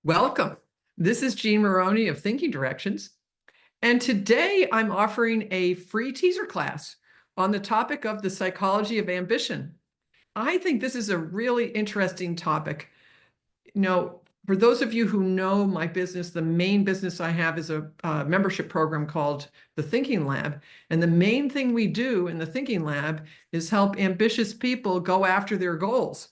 Welcome. This is Jean Maroney of Thinking Directions, and today I'm offering a free teaser class on the topic of the psychology of ambition. I think this is a really interesting topic. For those of you who know my business, the main business I have is a membership program called the Thinking Lab. And the main thing we do in the Thinking Lab is help ambitious people go after their goals.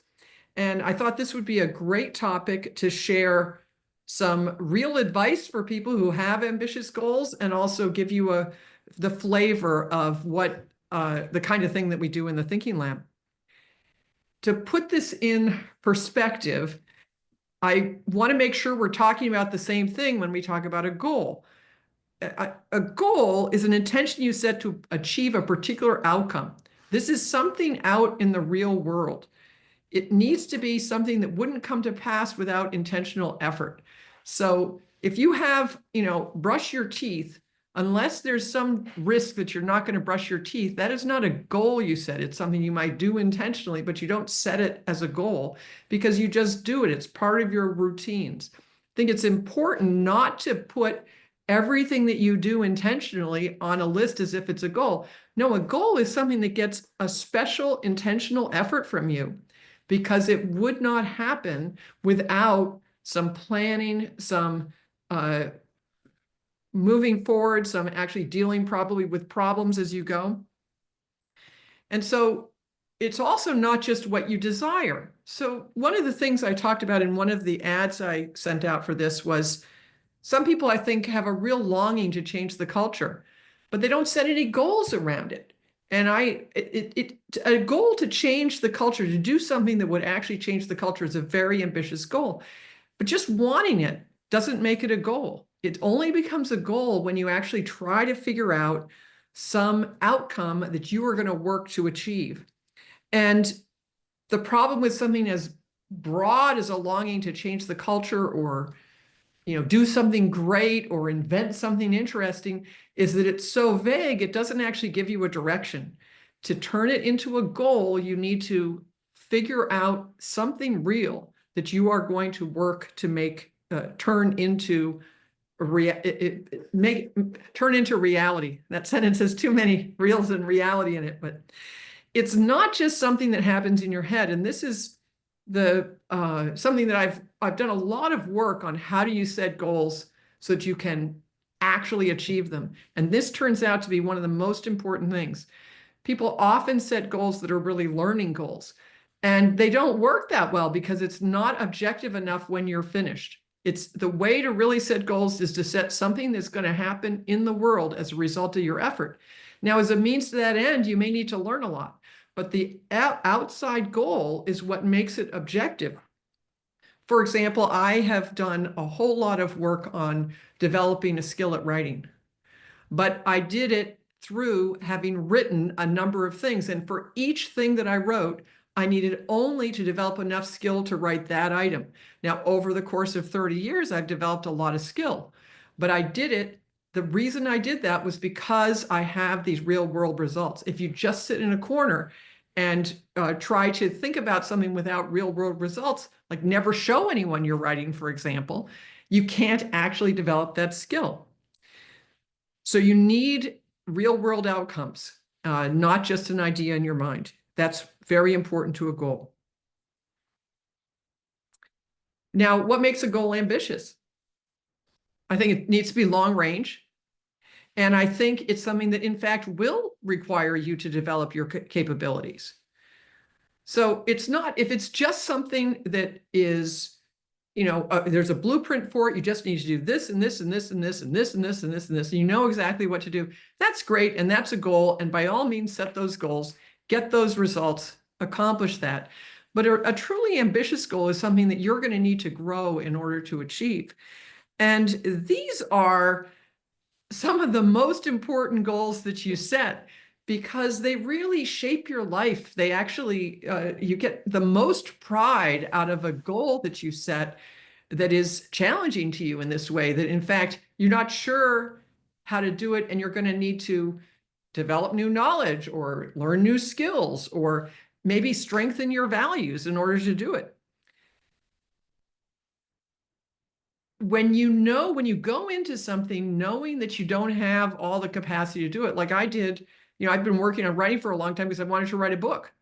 And I thought this would be a great topic to share some real advice for people who have ambitious goals and also give you the flavor of what the kind of thing that we do in the Thinking Lab. To put this in perspective, I want to make sure we're talking about the same thing when we talk about a goal. A goal is an intention you set to achieve a particular outcome. This is something out in the real world. It needs to be something that wouldn't come to pass without intentional effort. So if you have, brush your teeth, unless there's some risk that you're not going to brush your teeth, that is not a goal you set. It's something you might do intentionally, but you don't set it as a goal because you just do it. It's part of your routines. I think it's important not to put everything that you do intentionally on a list as if it's a goal. No, a goal is something that gets a special intentional effort from you, because it would not happen without some planning, some moving forward, some actually dealing probably with problems as you go. And so it's also not just what you desire. So one of the things I talked about in one of the ads I sent out for this was some people, I think, have a real longing to change the culture, but they don't set any goals around it. And a goal to change the culture, to do something that would actually change the culture, is a very ambitious goal. But just wanting it doesn't make it a goal. It only becomes a goal when you actually try to figure out some outcome that you are going to work to achieve. And the problem with something as broad as a longing to change the culture, or do something great or invent something interesting, is that it's so vague, it doesn't actually give you a direction. To turn it into a goal, you need to figure out something real that you are going to work to make turn into reality. That sentence has too many reals and reality in it, but it's not just something that happens in your head. And this is something that I've done a lot of work on. How do you set goals so that you can actually achieve them? And this turns out to be one of the most important things. People often set goals that are really learning goals, and they don't work that well because it's not objective enough when you're finished. It's the way to really set goals is to set something that's going to happen in the world as a result of your effort. Now, as a means to that end, you may need to learn a lot, but the outside goal is what makes it objective. For example, I have done a whole lot of work on developing a skill at writing, but I did it through having written a number of things. And for each thing that I wrote, I needed only to develop enough skill to write that item. Now, over the course of 30 years, I've developed a lot of skill, but I did it. The reason I did that was because I have these real world results. If you just sit in a corner and try to think about something without real world results, like never show anyone you're writing, for example, you can't actually develop that skill. So you need real world outcomes, not just an idea in your mind. That's very important to a goal. Now, what makes a goal ambitious? I think it needs to be long range. And I think it's something that, in fact, will require you to develop your capabilities. So it's not, if it's just something that is, there's a blueprint for it, you just need to do this and this and this and this and this and this and this and this, and you know exactly what to do. That's great, and that's a goal. And by all means, set those goals, get those results, accomplish that. But a truly ambitious goal is something that you're going to need to grow in order to achieve. And these are some of the most important goals that you set, because they really shape your life. They actually, you get the most pride out of a goal that you set that is challenging to you in this way, that in fact, you're not sure how to do it, and you're going to need to develop new knowledge or learn new skills or maybe strengthen your values in order to do it. when you go into something knowing that you don't have all the capacity to do it, like I did, I've been working on writing for a long time because I wanted to write a book.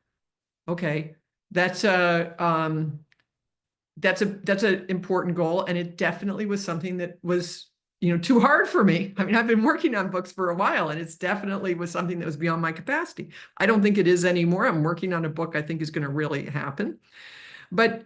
Okay, that's an important goal, and it definitely was something that was too hard for me. I mean, I've been working on books for a while, and it's definitely was something that was beyond my capacity. I don't think it is anymore. I'm working on a book I think is going to really happen. But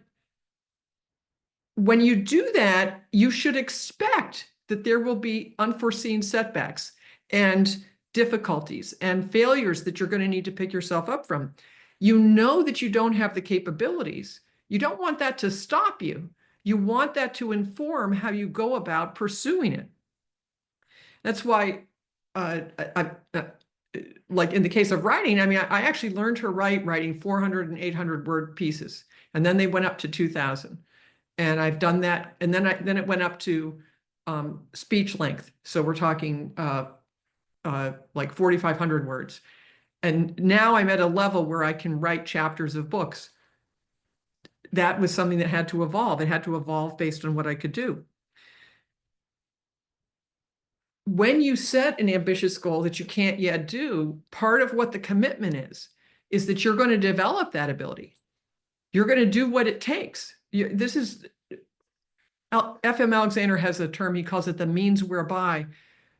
when you do that, you should expect that there will be unforeseen setbacks and difficulties and failures that you're going to need to pick yourself up from. You know that you don't have the capabilities. You don't want that to stop you. You want that to inform how you go about pursuing it. That's why, like in the case of writing, I mean, I actually learned to writing 400 and 800 word pieces, and then they went up to 2,000. And I've done that, and then it went up to speech length. So we're talking like 4,500 words. And now I'm at a level where I can write chapters of books. That was something that had to evolve. It had to evolve based on what I could do. When you set an ambitious goal that you can't yet do, part of what the commitment is that you're going to develop that ability. You're going to do what it takes. This is F.M. Alexander has a term, he calls it the means whereby.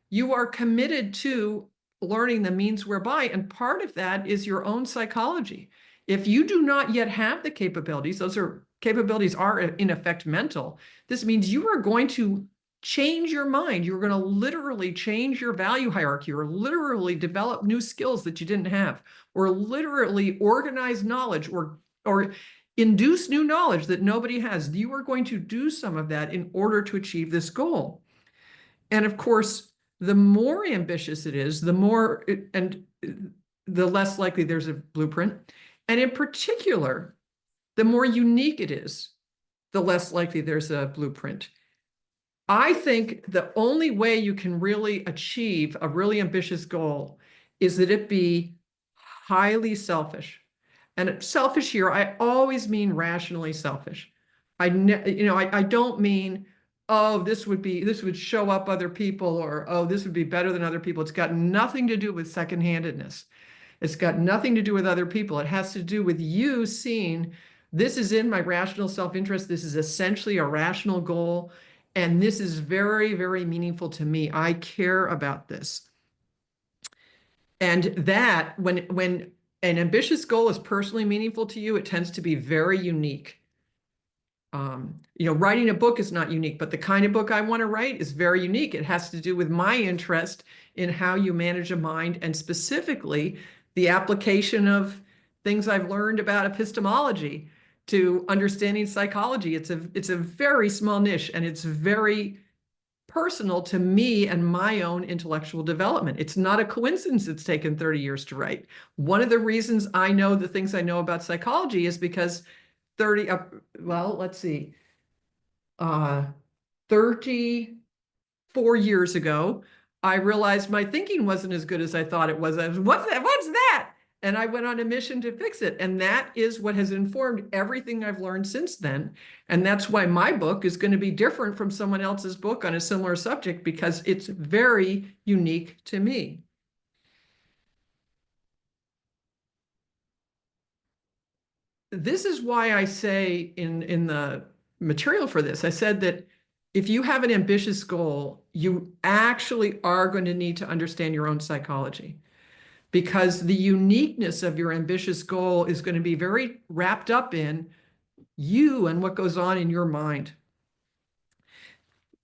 You are committed to learning the means whereby, and part of that is your own psychology. If you do not yet have the capabilities, those capabilities are in effect mental. This means you are going to change your mind. You're going to literally change your value hierarchy, or literally develop new skills that you didn't have, or literally organize knowledge, or induce new knowledge that nobody has. You are going to do some of that in order to achieve this goal. And of course, the more ambitious it is, the less likely there's a blueprint. And in particular, the more unique it is, the less likely there's a blueprint. I think the only way you can really achieve a really ambitious goal is that it be highly selfish. And selfish here, I always mean rationally selfish. I don't mean, oh, this would show up other people, or, oh, this would be better than other people. It's got nothing to do with second-handedness. It's got nothing to do with other people. It has to do with you seeing, this is in my rational self-interest. This is essentially a rational goal. And this is very, very meaningful to me. I care about this. And that, when an ambitious goal is personally meaningful to you, it tends to be very unique. Writing a book is not unique, but the kind of book I want to write is very unique. It has to do with my interest in how you manage a mind, and specifically the application of things I've learned about epistemology to understanding psychology. It's a very small niche, and it's very personal to me and my own intellectual development. It's not a coincidence it's taken 30 years to write. One of the reasons I know the things I know about psychology is because 34 years ago, I realized my thinking wasn't as good as I thought it was. I was, what's that? What's that? And I went on a mission to fix it. And that is what has informed everything I've learned since then. And that's why my book is going to be different from someone else's book on a similar subject, because it's very unique to me. This is why I say in the material for this, I said that if you have an ambitious goal, you actually are going to need to understand your own psychology, because the uniqueness of your ambitious goal is going to be very wrapped up in you and what goes on in your mind.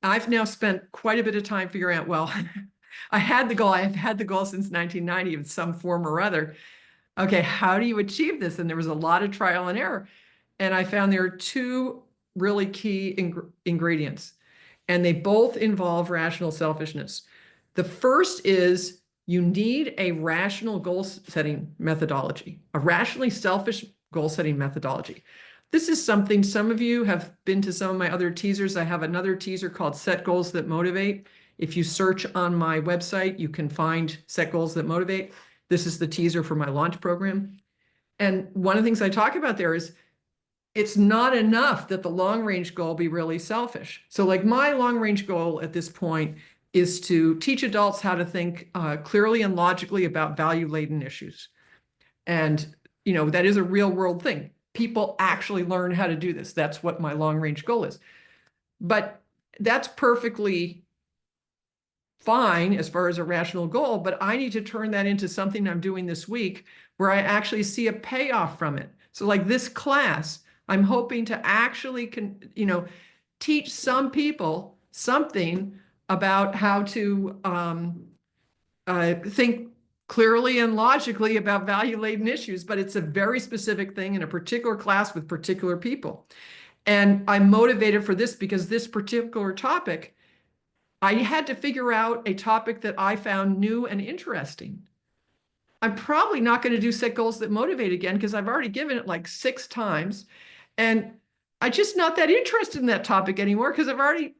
I've now spent quite a bit of time figuring out, well, I've had the goal since 1990 in some form or other. Okay, how do you achieve this? And there was a lot of trial and error. And I found there are two really key ingredients, and they both involve rational selfishness. The first is you need a rational goal-setting methodology, a rationally selfish goal-setting methodology. This is something, some of you have been to some of my other teasers. I have another teaser called Set Goals That Motivate. If you search on my website, you can find Set Goals That Motivate. This is the teaser for my launch program. And one of the things I talk about there is it's not enough that the long range goal be really selfish. So like my long range goal at this point is to teach adults how to think clearly and logically about value laden issues. And, that is a real world thing. People actually learn how to do this. That's what my long range goal is. But that's perfectly fine as far as a rational goal, but I need to turn that into something I'm doing this week where I actually see a payoff from it. So like this class, I'm hoping to actually teach some people something about how to think clearly and logically about value-laden issues, but it's a very specific thing in a particular class with particular people. And I'm motivated for this because this particular topic, I had to figure out a topic that I found new and interesting. I'm probably not going to do set goals that motivate again because I've already given it like 6 times. And I'm just not that interested in that topic anymore because I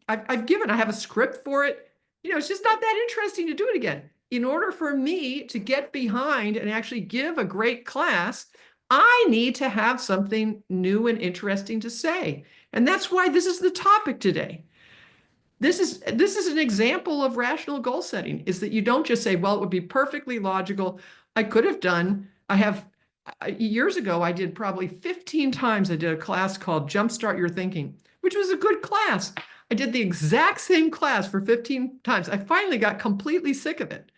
have a script for it. It's just not that interesting to do it again. In order for me to get behind and actually give a great class, I need to have something new and interesting to say. And that's why this is the topic today. This is an example of rational goal setting, is that you don't just say, well, it would be perfectly logical. I have years ago, I did probably 15 times, I did a class called Jumpstart Your Thinking, which was a good class. I did the exact same class for 15 times. I finally got completely sick of it,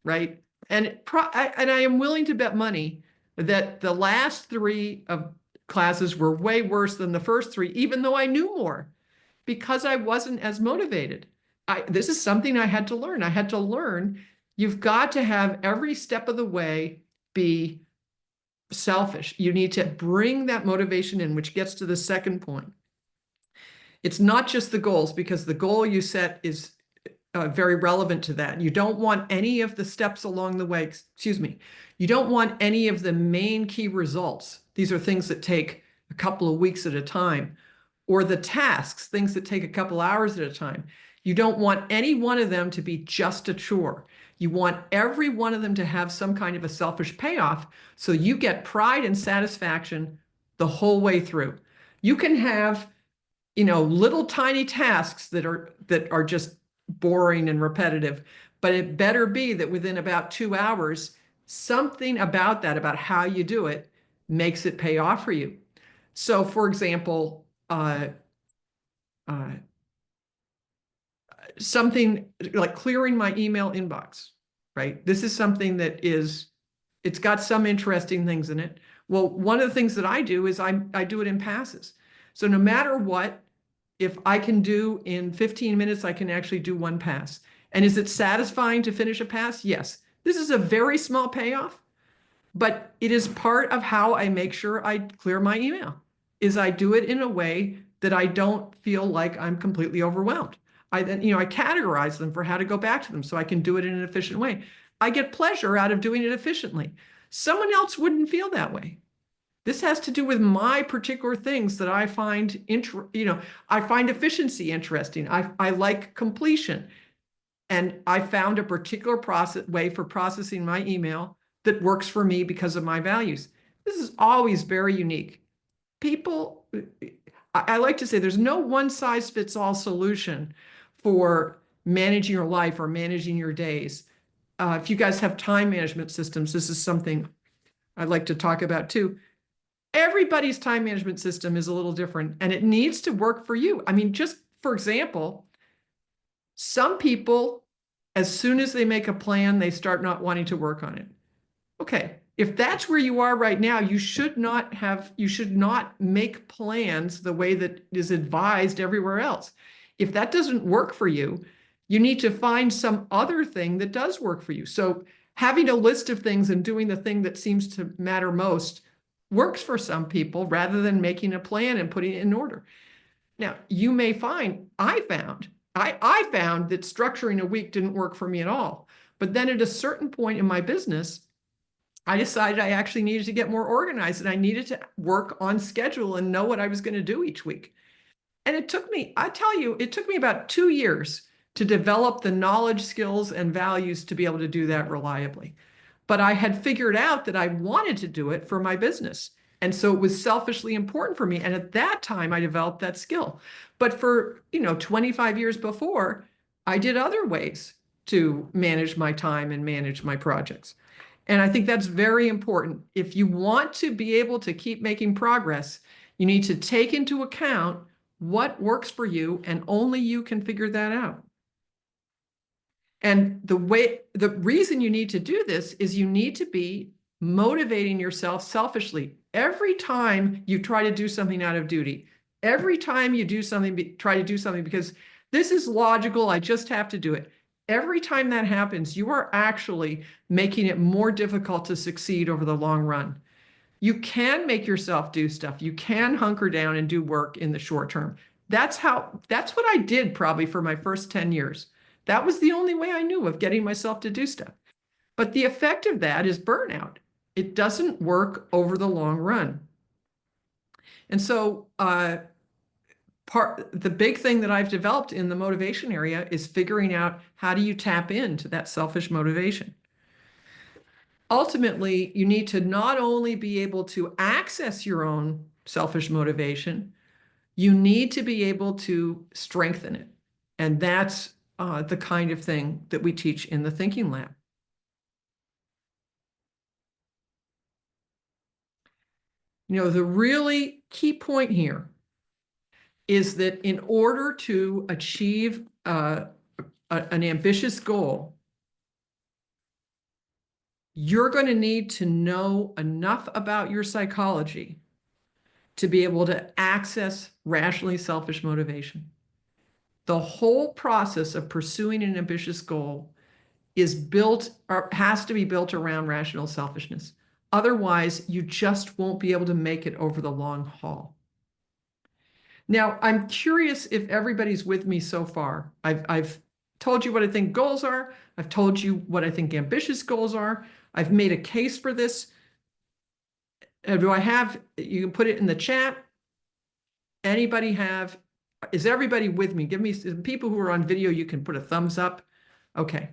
right? And I am willing to bet money that the last 3 of classes were way worse than the first 3, even though I knew more, because I wasn't as motivated. This is something I had to learn. I had to learn you've got to have every step of the way be selfish. You need to bring that motivation in, which gets to the second point. It's not just the goals, because the goal you set is very relevant to that. You don't want any of the steps along the way, you don't want any of the main key results. These are things that take a couple of weeks at a time, or the tasks, things that take a couple hours at a time. You don't want any one of them to be just a chore. You want every one of them to have some kind of a selfish payoff, so you get pride and satisfaction the whole way through. You can have, little tiny tasks that are just boring and repetitive, but it better be that within about 2 hours, something about that, about how you do it, makes it pay off for you. So, for example, something like clearing my email inbox, right? This is something that it's got some interesting things in it. Well, one of the things that I do is I do it in passes. So no matter what, if I can do in 15 minutes, I can actually do 1 pass. And is it satisfying to finish a pass? Yes. This is a very small payoff, but it is part of how I make sure I clear my email, is I do it in a way that I don't feel like I'm completely overwhelmed. I categorize them for how to go back to them so I can do it in an efficient way. I get pleasure out of doing it efficiently. Someone else wouldn't feel that way. This has to do with my particular things that I find I find efficiency interesting. I like completion. And I found a particular way for processing my email that works for me because of my values. This is always very unique. I like to say there's no one size fits all solution for managing your life or managing your days. If you guys have time management systems, this is something I'd like to talk about too. Everybody's time management system is a little different, and it needs to work for you. I mean, just for example, some people, as soon as they make a plan, they start not wanting to work on it. Okay, if that's where you are right now, you should not make plans the way that is advised everywhere else. If that doesn't work for you, you need to find some other thing that does work for you. So having a list of things and doing the thing that seems to matter most works for some people, rather than making a plan and putting it in order. Now, you may find, I found that structuring a week didn't work for me at all. But then at a certain point in my business, I decided I actually needed to get more organized, and I needed to work on schedule and know what I was going to do each week. And it took me about 2 years to develop the knowledge, skills, and values to be able to do that reliably. But I had figured out that I wanted to do it for my business. And so it was selfishly important for me. And at that time, I developed that skill. But for, 25 years before, I did other ways to manage my time and manage my projects. And I think that's very important. If you want to be able to keep making progress, you need to take into account what works for you, and only you can figure that out. And the reason you need to do this is you need to be motivating yourself selfishly. Every time you try to do something out of duty, every time you do something, try to do something because this is logical, I just have to do it. Every time that happens, you are actually making it more difficult to succeed over the long run. You can make yourself do stuff. You can hunker down and do work in the short term. That's what I did probably for my first 10 years. That was the only way I knew of getting myself to do stuff. But the effect of that is burnout. It doesn't work over the long run. And so the big thing that I've developed in the motivation area is figuring out how do you tap into that selfish motivation. Ultimately, you need to not only be able to access your own selfish motivation, you need to be able to strengthen it. And that's the kind of thing that we teach in the Thinking Lab. The really key point here is that in order to achieve an ambitious goal, you're going to need to know enough about your psychology to be able to access rationally selfish motivation. The whole process of pursuing an ambitious goal is built or has to be built around rational selfishness. Otherwise, you just won't be able to make it over the long haul. Now, I'm curious if everybody's with me so far. I've told you what I think goals are. I've told you what I think ambitious goals are. I've made a case for this. You can put it in the chat. Is everybody with me? Give me people who are on video, you can put a thumbs up. Okay.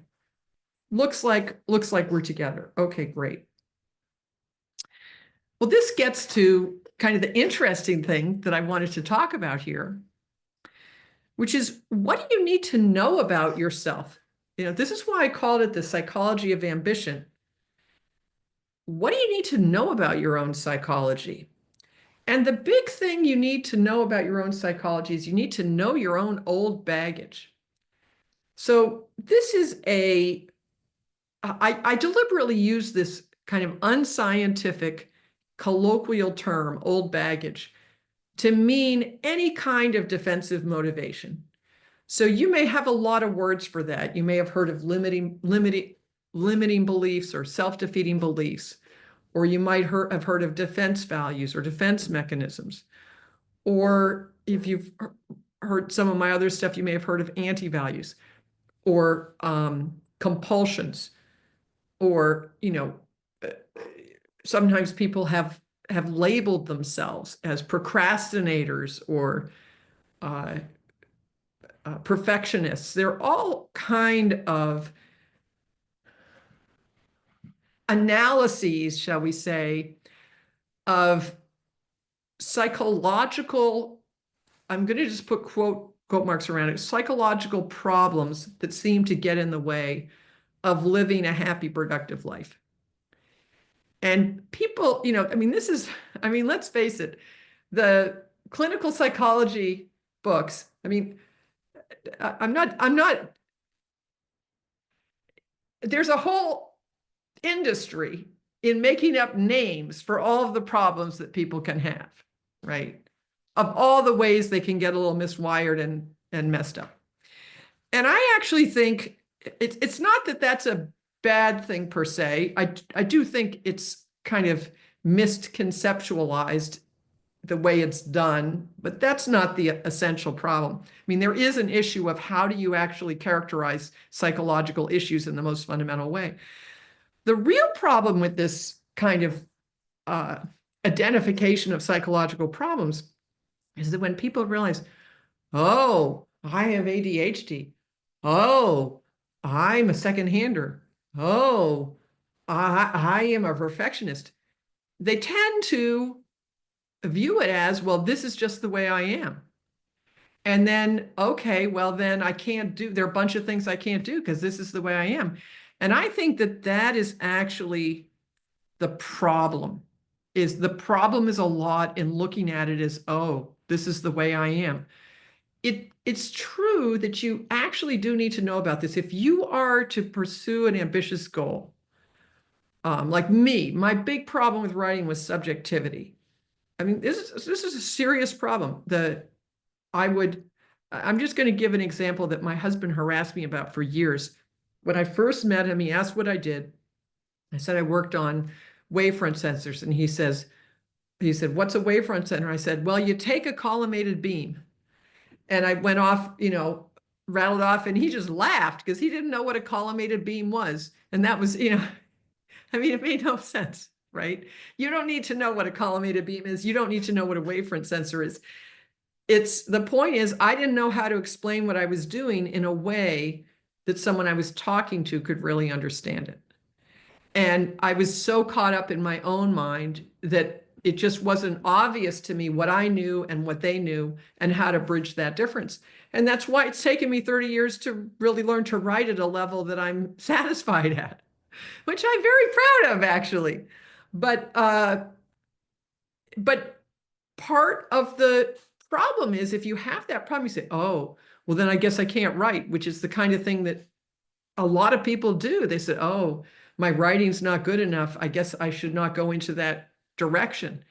Looks like we're together. Okay, great. Well, this gets to kind of the interesting thing that I wanted to talk about here, which is what do you need to know about yourself? This is why I called it the psychology of ambition. What do you need to know about your own psychology? And the big thing you need to know about your own psychology is you need to know your own old baggage. So this is I deliberately use this kind of unscientific colloquial term, old baggage, to mean any kind of defensive motivation. So you may have a lot of words for that. You may have heard of limiting beliefs or self-defeating beliefs, or you might have heard of defense values or defense mechanisms. Or if you've heard some of my other stuff, you may have heard of anti-values or compulsions, or sometimes people have labeled themselves as procrastinators or perfectionists. They're all kind of analyses, shall we say, of psychological, I'm going to just put quote marks around it, psychological problems that seem to get in the way of living a happy, productive life. And people, let's face it, the clinical psychology books, there's a whole industry in making up names for all of the problems that people can have, right? Of all the ways they can get a little miswired and messed up. And I actually think it's not that that's a bad thing per se. I do think it's kind of misconceptualized the way it's done, but that's not the essential problem. There is an issue of how do you actually characterize psychological issues in the most fundamental way. The real problem with this kind of identification of psychological problems is that when people realize, oh, I have ADHD. Oh, I'm a second-hander. Oh, I am a perfectionist. They tend to view it as, well, this is just the way I am. And then, okay, well, then I can't do, there are a bunch of things I can't do because this is the way I am. And I think that that is actually the problem. Is the problem is a lot in looking at it as, oh, this is the way I am. It's true that you actually do need to know about this. If you are to pursue an ambitious goal, like me, my big problem with writing was subjectivity. I mean, this is a serious problem. I'm just going to give an example that my husband harassed me about for years. When I first met him, he asked what I did. I said I worked on wavefront sensors, and he said, what's a wavefront sensor? I said, well, you take a collimated beam. And I went off, rattled off, and he just laughed because he didn't know what a collimated beam was. And that was, I mean, it made no sense, right? You don't need to know what a collimated beam is. You don't need to know what a wavefront sensor is. The point is, I didn't know how to explain what I was doing in a way that someone I was talking to could really understand it. And I was so caught up in my own mind that it just wasn't obvious to me what I knew and what they knew and how to bridge that difference. And that's why it's taken me 30 years to really learn to write at a level that I'm satisfied at, which I'm very proud of, actually. But part of the problem is if you have that problem, you say, oh, well, then I guess I can't write, which is the kind of thing that a lot of people do. They said, oh, my writing's not good enough. I guess I should not go into that direction.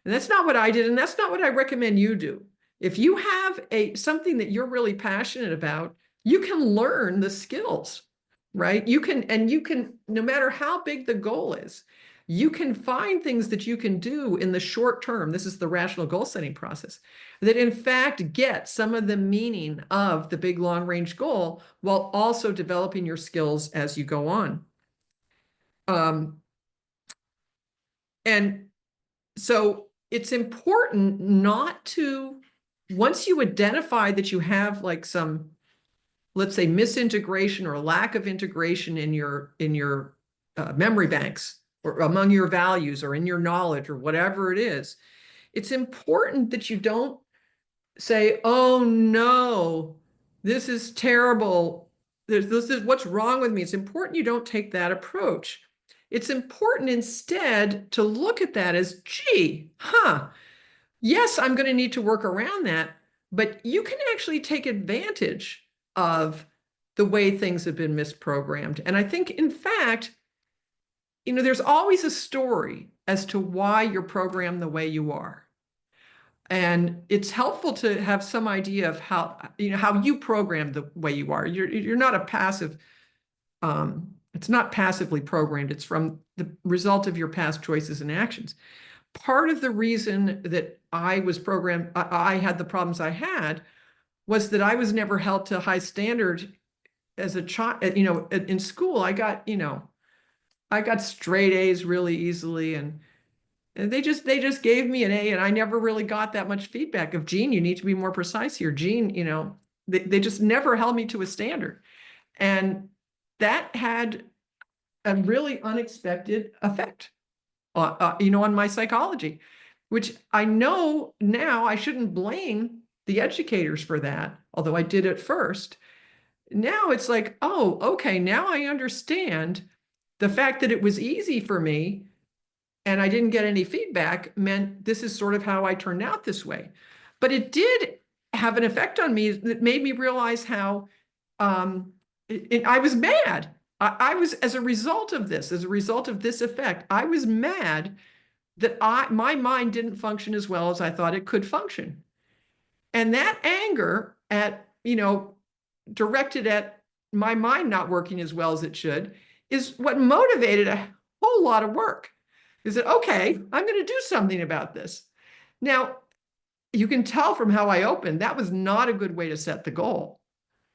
And that's not what I did. And that's not what I recommend you do. If you have something that you're really passionate about, you can learn the skills, right? You can, no matter how big the goal is, you can find things that you can do in the short term. This is the rational goal setting process that in fact get some of the meaning of the big long range goal while also developing your skills as you go on. And so it's important not to, once you identify that you have like some, let's say, misintegration or lack of integration in your memory banks or among your values or in your knowledge or whatever it is, it's important that you don't say, oh no, this is terrible. This is what's wrong with me. It's important you don't take that approach. It's important instead to look at that as, gee, yes, I'm going to need to work around that, but you can actually take advantage of the way things have been misprogrammed. And I think, in fact, there's always a story as to why you're programmed the way you are. And it's helpful to have some idea of how you program the way you are. You're not a passive, it's not passively programmed. It's from the result of your past choices and actions. Part of the reason that I was programmed, I had the problems I had, was that I was never held to a high standard as a child. In school, I got straight A's really easily, and they just gave me an A, and I never really got that much feedback of, Gene, you need to be more precise here. Gene, they just never held me to a standard. And that had a really unexpected effect, on my psychology, which I know now I shouldn't blame the educators for that, although I did at first. Now it's like, oh, okay, now I understand the fact that it was easy for me and I didn't get any feedback meant this is sort of how I turned out this way. But it did have an effect on me that made me realize how I was mad. I was, as a result of this effect, I was mad that my mind didn't function as well as I thought it could function. And that anger directed at my mind not working as well as it should is what motivated a whole lot of work. Is that, okay, I'm going to do something about this. Now, you can tell from how I opened, that was not a good way to set the goal,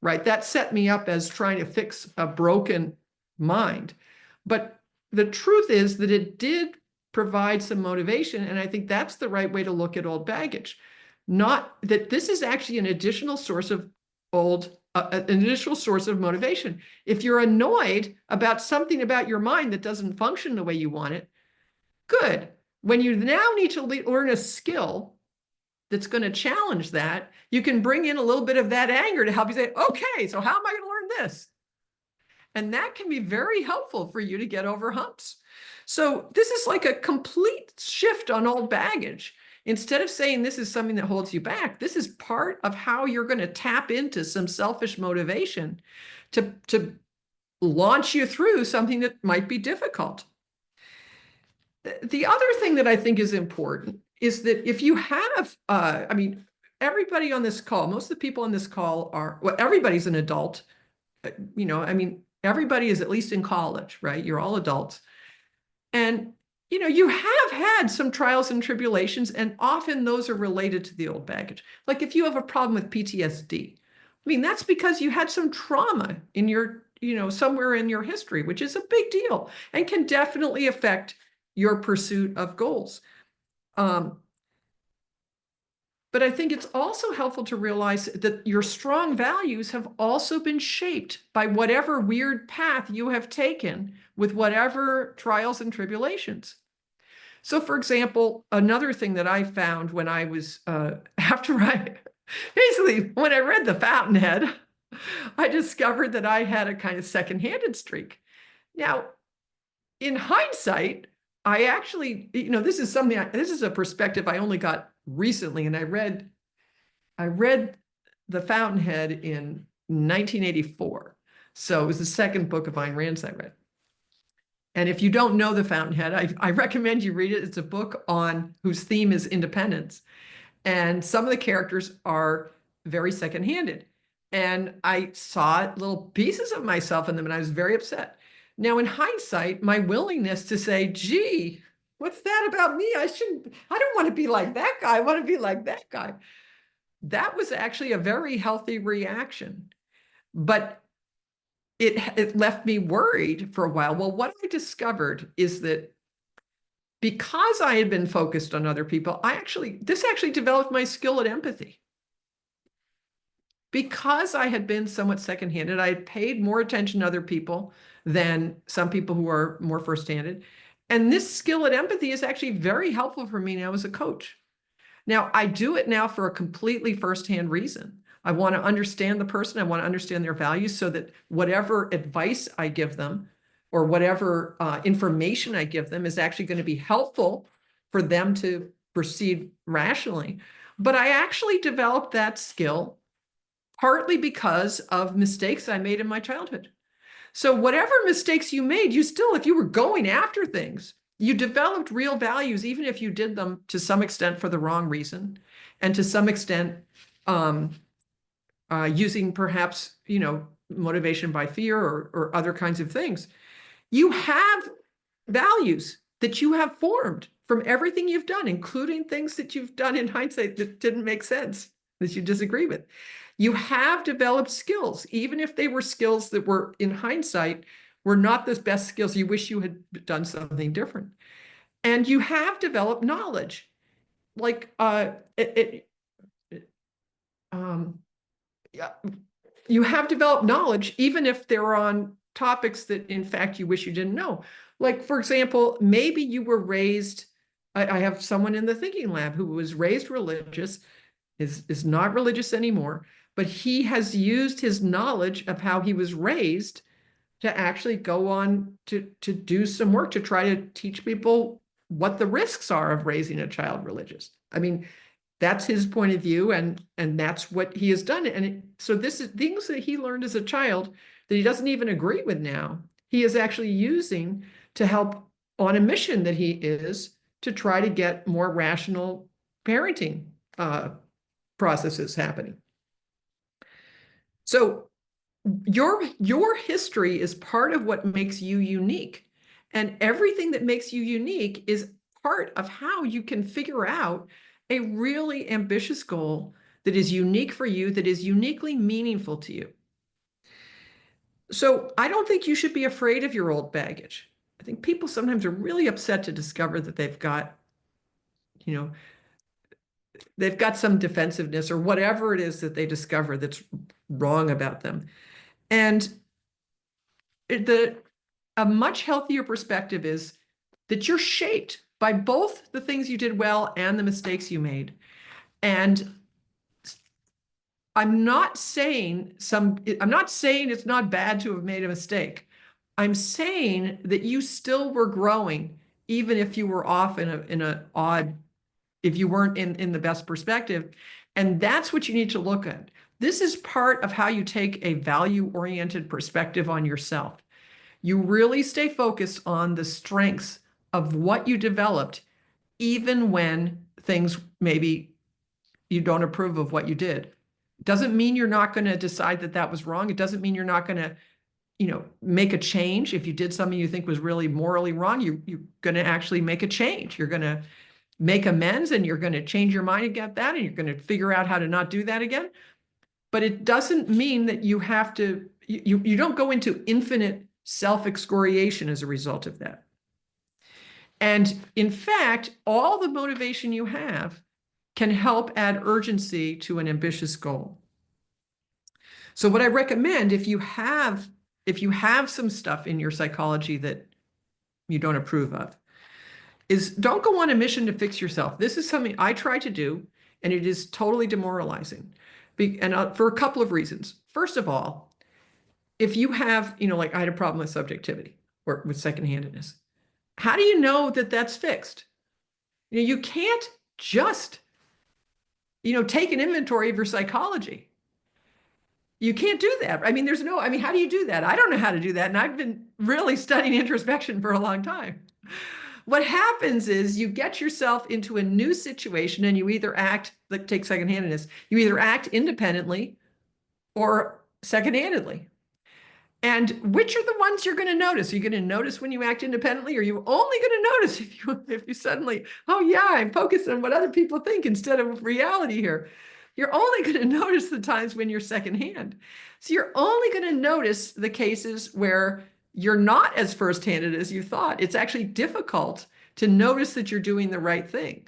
right? That set me up as trying to fix a broken mind. But the truth is that it did provide some motivation. And I think that's the right way to look at old baggage. Not that this is actually an additional source of motivation. If you're annoyed about something about your mind that doesn't function the way you want it, good. When you now need to learn a skill that's going to challenge that, you can bring in a little bit of that anger to help you say, okay, so how am I going to learn this? And that can be very helpful for you to get over humps. So this is like a complete shift on old baggage. Instead of saying this is something that holds you back, this is part of how you're going to tap into some selfish motivation to launch you through something that might be difficult. The other thing that I think is important is that if you have, I mean, everybody on this call, most of the people on this call are, well, everybody's an adult. I mean, everybody is at least in college, right? You're all adults. And, you have had some trials and tribulations, and often those are related to the old baggage. Like if you have a problem with PTSD, I mean, that's because you had some trauma in your, somewhere in your history, which is a big deal and can definitely affect your pursuit of goals. But I think it's also helpful to realize that your strong values have also been shaped by whatever weird path you have taken with whatever trials and tribulations. So, for example, another thing that I found when I was, basically, when I read The Fountainhead, I discovered that I had a kind of second-handed streak. Now, in hindsight, I actually, this is a perspective I only got recently, and I read The Fountainhead in 1984. So it was the second book of Ayn Rand's I read. And if you don't know The Fountainhead, I recommend you read it. It's a book whose theme is independence. And some of the characters are very second-handed. And I saw little pieces of myself in them, and I was very upset. Now, in hindsight, my willingness to say, gee, what's that about me? I don't want to be like that guy. I want to be like that guy. That was actually a very healthy reaction. But it left me worried for a while. Well, what I discovered is that because I had been focused on other people, this actually developed my skill at empathy. Because I had been somewhat second-handed, I had paid more attention to other people than some people who are more first-handed. And this skill at empathy is actually very helpful for me now as a coach. Now, I do it now for a completely first-hand reason. I want to understand the person. I want to understand their values so that whatever advice I give them or whatever information I give them is actually going to be helpful for them to proceed rationally. But I actually developed that skill partly because of mistakes I made in my childhood. So whatever mistakes you made, if you were going after things, you developed real values, even if you did them to some extent for the wrong reason, and to some extent using perhaps, motivation by fear or other kinds of things. You have values that you have formed from everything you've done, including things that you've done in hindsight that didn't make sense, that you disagree with. You have developed skills, even if they were skills that were, in hindsight, were not the best skills. You wish you had done something different. And you have developed knowledge. Like, you have developed knowledge, even if they're on topics that, in fact, you wish you didn't know. Like, for example, maybe you were raised, I have someone in the thinking lab who was raised religious, is not religious anymore, but he has used his knowledge of how he was raised to actually go on to do some work to try to teach people what the risks are of raising a child religious. I mean, that's his point of view, and that's what he has done. And so this is things that he learned as a child that he doesn't even agree with now. He is actually using to help on a mission that he is to try to get more rational parenting processes happening. So your history is part of what makes you unique. And everything that makes you unique is part of how you can figure out a really ambitious goal that is unique for you, that is uniquely meaningful to you. So I don't think you should be afraid of your old baggage. I think people sometimes are really upset to discover that they've got some defensiveness or whatever it is that they discover that's wrong about them. And a much healthier perspective is that you're shaped by both the things you did well and the mistakes you made. And I'm not saying it's not bad to have made a mistake. I'm saying that you still were growing, even if you were off in a odd, if you weren't in the best perspective. And that's what you need to look at. This is part of how you take a value-oriented perspective on yourself. You really stay focused on the strengths of what you developed, even when things maybe you don't approve of what you did. Doesn't mean you're not going to decide that that was wrong. It doesn't mean you're not going to, make a change. If you did something you think was really morally wrong, you're going to actually make a change. You're going to make amends, and you're going to change your mind about that, and you're going to figure out how to not do that again. But it doesn't mean that you have to, you don't go into infinite self-excoriation as a result of that. And in fact, all the motivation you have can help add urgency to an ambitious goal. So what I recommend, if you have some stuff in your psychology that you don't approve of, is don't go on a mission to fix yourself. This is something I try to do, and it is totally demoralizing. And for a couple of reasons. First of all, if you have, like I had a problem with subjectivity or with secondhandedness, how do you know that that's fixed? You can't just, take an inventory of your psychology. You can't do that. How do you do that? I don't know how to do that. And I've been really studying introspection for a long time. What happens is you get yourself into a new situation, and you either act, like take secondhandedness, you either act independently or secondhandedly. And which are the ones you're going to notice? Are you going to notice when you act independently, or are you only going to notice if you suddenly, oh yeah, I'm focused on what other people think instead of reality here? You're only going to notice the times when you're secondhand. So you're only going to notice the cases where you're not as first-handed as you thought. It's actually difficult to notice that you're doing the right thing.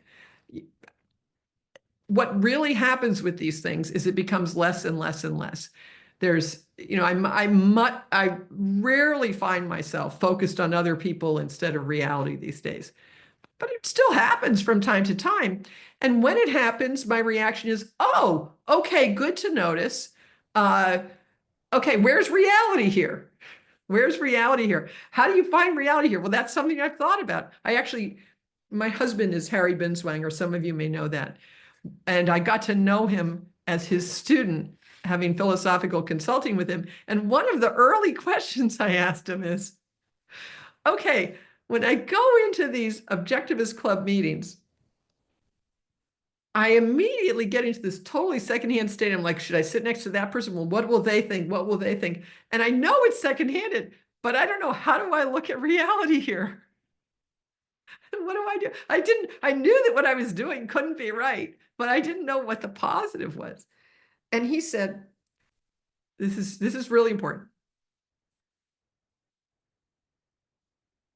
What really happens with these things is it becomes less and less and less. There's, I rarely find myself focused on other people instead of reality these days. But it still happens from time to time. And when it happens, my reaction is, oh, okay, good to notice. Okay, where's reality here? Where's reality here? How do you find reality here? Well, that's something I've thought about. My husband is Harry Binswanger. Some of you may know that. And I got to know him as his student, having philosophical consulting with him. And one of the early questions I asked him is, okay, when I go into these Objectivist Club meetings, I immediately get into this totally secondhand state. I'm like, should I sit next to that person? Well, what will they think? What will they think? And I know it's secondhanded, but I don't know, how do I look at reality here? What do I do? I knew that what I was doing couldn't be right, but I didn't know what the positive was. And he said, this is really important.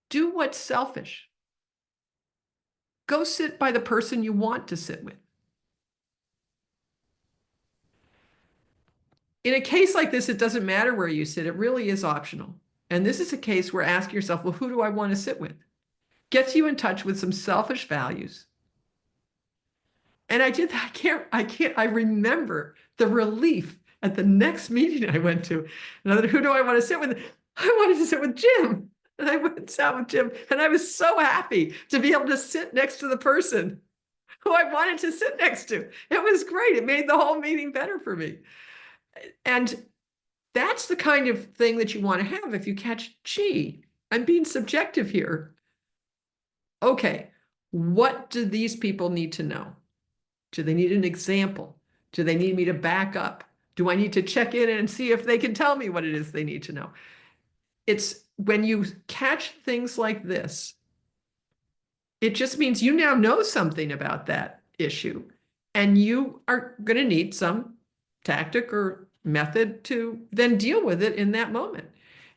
Do what's selfish. Go sit by the person you want to sit with. In a case like this, it doesn't matter where you sit. It really is optional. And this is a case where asking yourself, well, who do I want to sit with? Gets you in touch with some selfish values. And I remember the relief at the next meeting I went to. Who do I want to sit with? I wanted to sit with Jim. And I went and sat with Jim. And I was so happy to be able to sit next to the person who I wanted to sit next to. It was great. It made the whole meeting better for me. And that's the kind of thing that you want to have if you catch, gee, I'm being subjective here. Okay, what do these people need to know? Do they need an example? Do they need me to back up? Do I need to check in and see if they can tell me what it is they need to know? It's when you catch things like this, it just means you now know something about that issue, and you are going to need some tactic or method to then deal with it in that moment.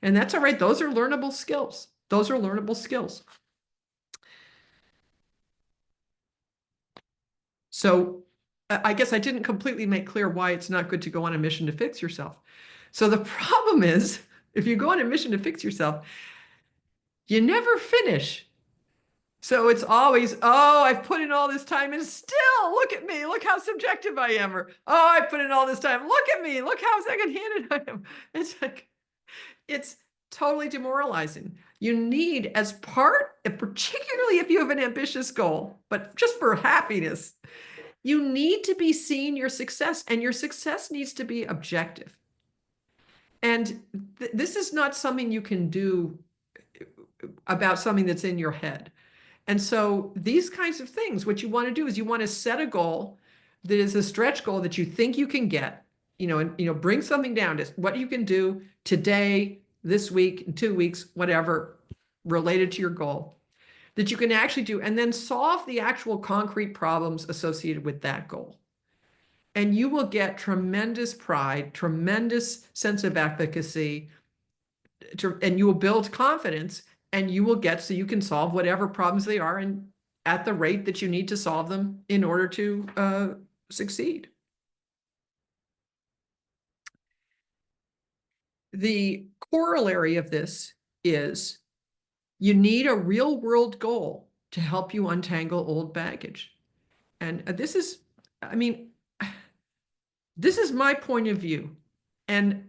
And that's all right. Those are learnable skills. Those are learnable skills. So I guess I didn't completely make clear why it's not good to go on a mission to fix yourself. So the problem is, if you go on a mission to fix yourself, you never finish. So it's always, oh, I've put in all this time and still look at me. Look how subjective I am. Or, oh, I put in all this time. Look at me. Look how second-handed I am. It's like, it's totally demoralizing. You need, as part, particularly if you have an ambitious goal, but just for happiness, you need to be seeing your success, and your success needs to be objective. And this is not something you can do about something that's in your head. And so these kinds of things, what you want to do is you want to set a goal that is a stretch goal that you think you can get, and bring something down to what you can do today, this week, in 2 weeks, whatever, related to your goal that you can actually do, and then solve the actual concrete problems associated with that goal. And you will get tremendous pride, tremendous sense of efficacy, and you will build confidence, and you will get so you can solve whatever problems they are and at the rate that you need to solve them in order to succeed. The corollary of this is you need a real world goal to help you untangle old baggage. And this is, I mean, this is my point of view. And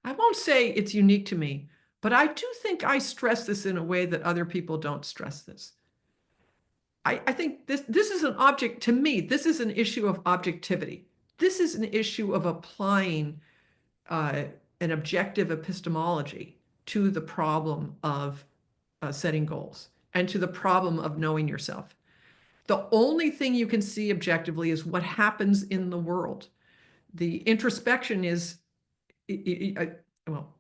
I won't say it's unique to me, but I do think I stress this in a way that other people don't stress this. I think this is an object, to me, this is an issue of objectivity. This is an issue of applying an objective epistemology to the problem of setting goals and to the problem of knowing yourself. The only thing you can see objectively is what happens in the world. The introspection is, well,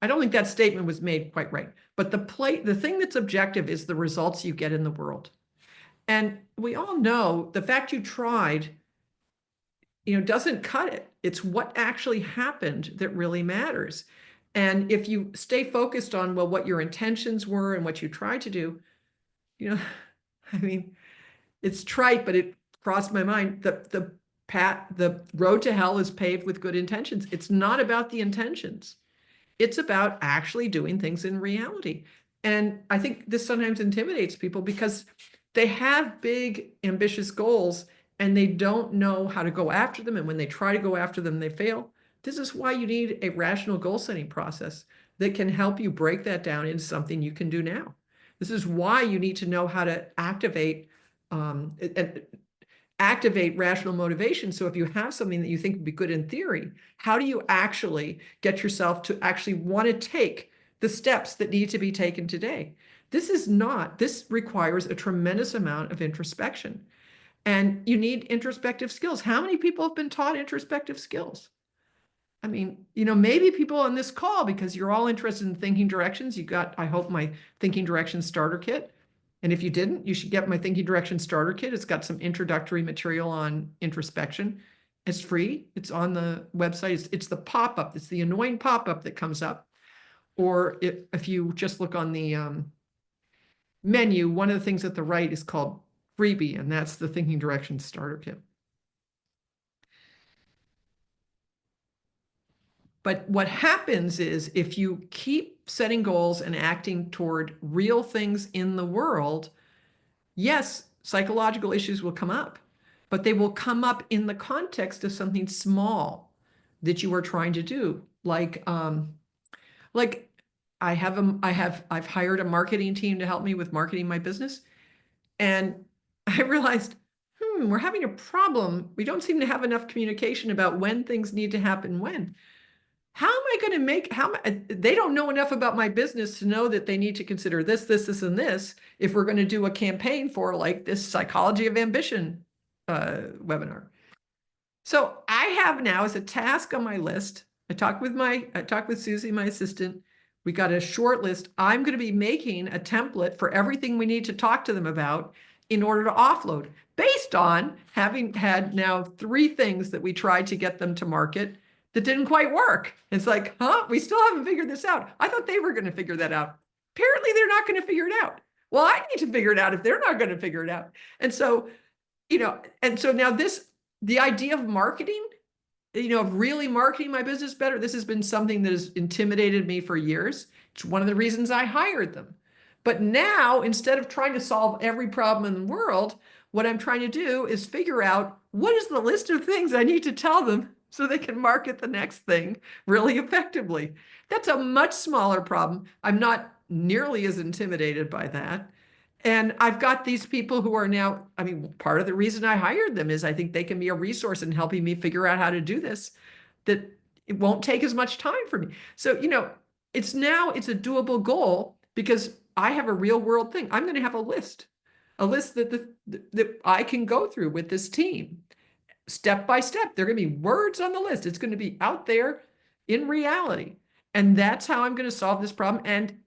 I don't think that statement was made quite right, but the thing that's objective is the results you get in the world. And we all know the fact you tried, doesn't cut it. It's what actually happened that really matters. And if you stay focused on, well, what your intentions were and what you tried to do, I mean, it's trite, but it crossed my mind. The road to hell is paved with good intentions. It's not about the intentions. It's about actually doing things in reality. And I think this sometimes intimidates people because they have big, ambitious goals and they don't know how to go after them. And when they try to go after them, they fail. This is why you need a rational goal setting process that can help you break that down into something you can do now. This is why you need to know how to activate rational motivation. So if you have something that you think would be good in theory, how do you actually get yourself to actually want to take the steps that need to be taken today? This requires a tremendous amount of introspection. And you need introspective skills. How many people have been taught introspective skills? I mean, maybe people on this call, because you're all interested in thinking directions, you got, I hope, my thinking directions starter kit. And if you didn't, you should get my thinking directions starter kit. It's got some introductory material on introspection. It's free. It's on the website. It's the pop-up. It's the annoying pop-up that comes up. Or if you just look on the menu, one of the things at the right is called freebie, and that's the thinking directions starter kit. But what happens is if you keep setting goals and acting toward real things in the world, yes, psychological issues will come up, but they will come up in the context of something small that you are trying to do. Like I've hired a marketing team to help me with marketing my business. And I realized, we're having a problem. We don't seem to have enough communication about when things need to happen when. How am I going to they don't know enough about my business to know that they need to consider this, and this if we're going to do a campaign for like this psychology of ambition webinar. So I have now as a task on my list, I talked with Susie, my assistant. We got a short list. I'm going to be making a template for everything we need to talk to them about in order to offload based on having had now 3 things that we tried to get them to market that didn't quite work. It's like, we still haven't figured this out. I thought they were going to figure that out. Apparently they're not going to figure it out. Well, I need to figure it out if they're not going to figure it out. And so, now the idea of marketing of really marketing my business better. This has been something that has intimidated me for years. It's one of the reasons I hired them. But now, instead of trying to solve every problem in the world, what I'm trying to do is figure out what is the list of things I need to tell them so they can market the next thing really effectively. That's a much smaller problem. I'm not nearly as intimidated by that. And I've got these people who are now, I mean, part of the reason I hired them is I think they can be a resource in helping me figure out how to do this, that it won't take as much time for me. So, it's a doable goal because I have a real world thing. I'm going to have a list that I can go through with this team step by step. There are going to be words on the list. It's going to be out there in reality. And that's how I'm going to solve this problem. And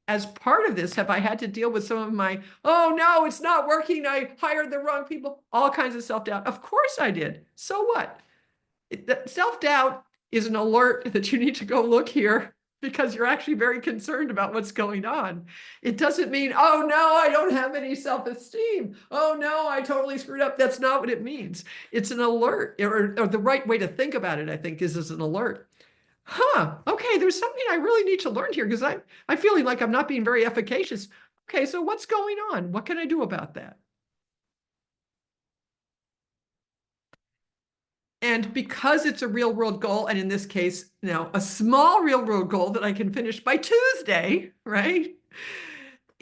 as part of this, have I had to deal with some of my, oh no, it's not working, I hired the wrong people, all kinds of self-doubt? Of course I did. So what? Self-doubt is an alert that you need to go look here because you're actually very concerned about what's going on. It doesn't mean, oh no, I don't have any self-esteem. Oh no, I totally screwed up. That's not what it means. It's an alert, or the right way to think about it, I think, is as an alert. Okay, there's something I really need to learn here because I'm feeling like I'm not being very efficacious. Okay, so what's going on? What can I do about that? And because it's a real world goal, and in this case, a small real world goal that I can finish by Tuesday, right?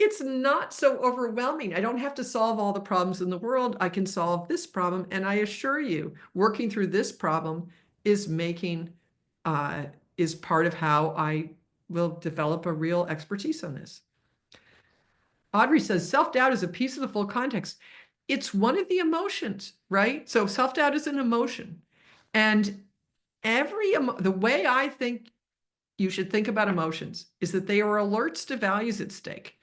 It's not so overwhelming. I don't have to solve all the problems in the world. I can solve this problem. And I assure you, working through this problem is uh, is part of how I will develop a real expertise on this. Audrey says, self-doubt is a piece of the full context. It's one of the emotions, right? So self-doubt is an emotion. And the way I think you should think about emotions is that they are alerts to values at stake.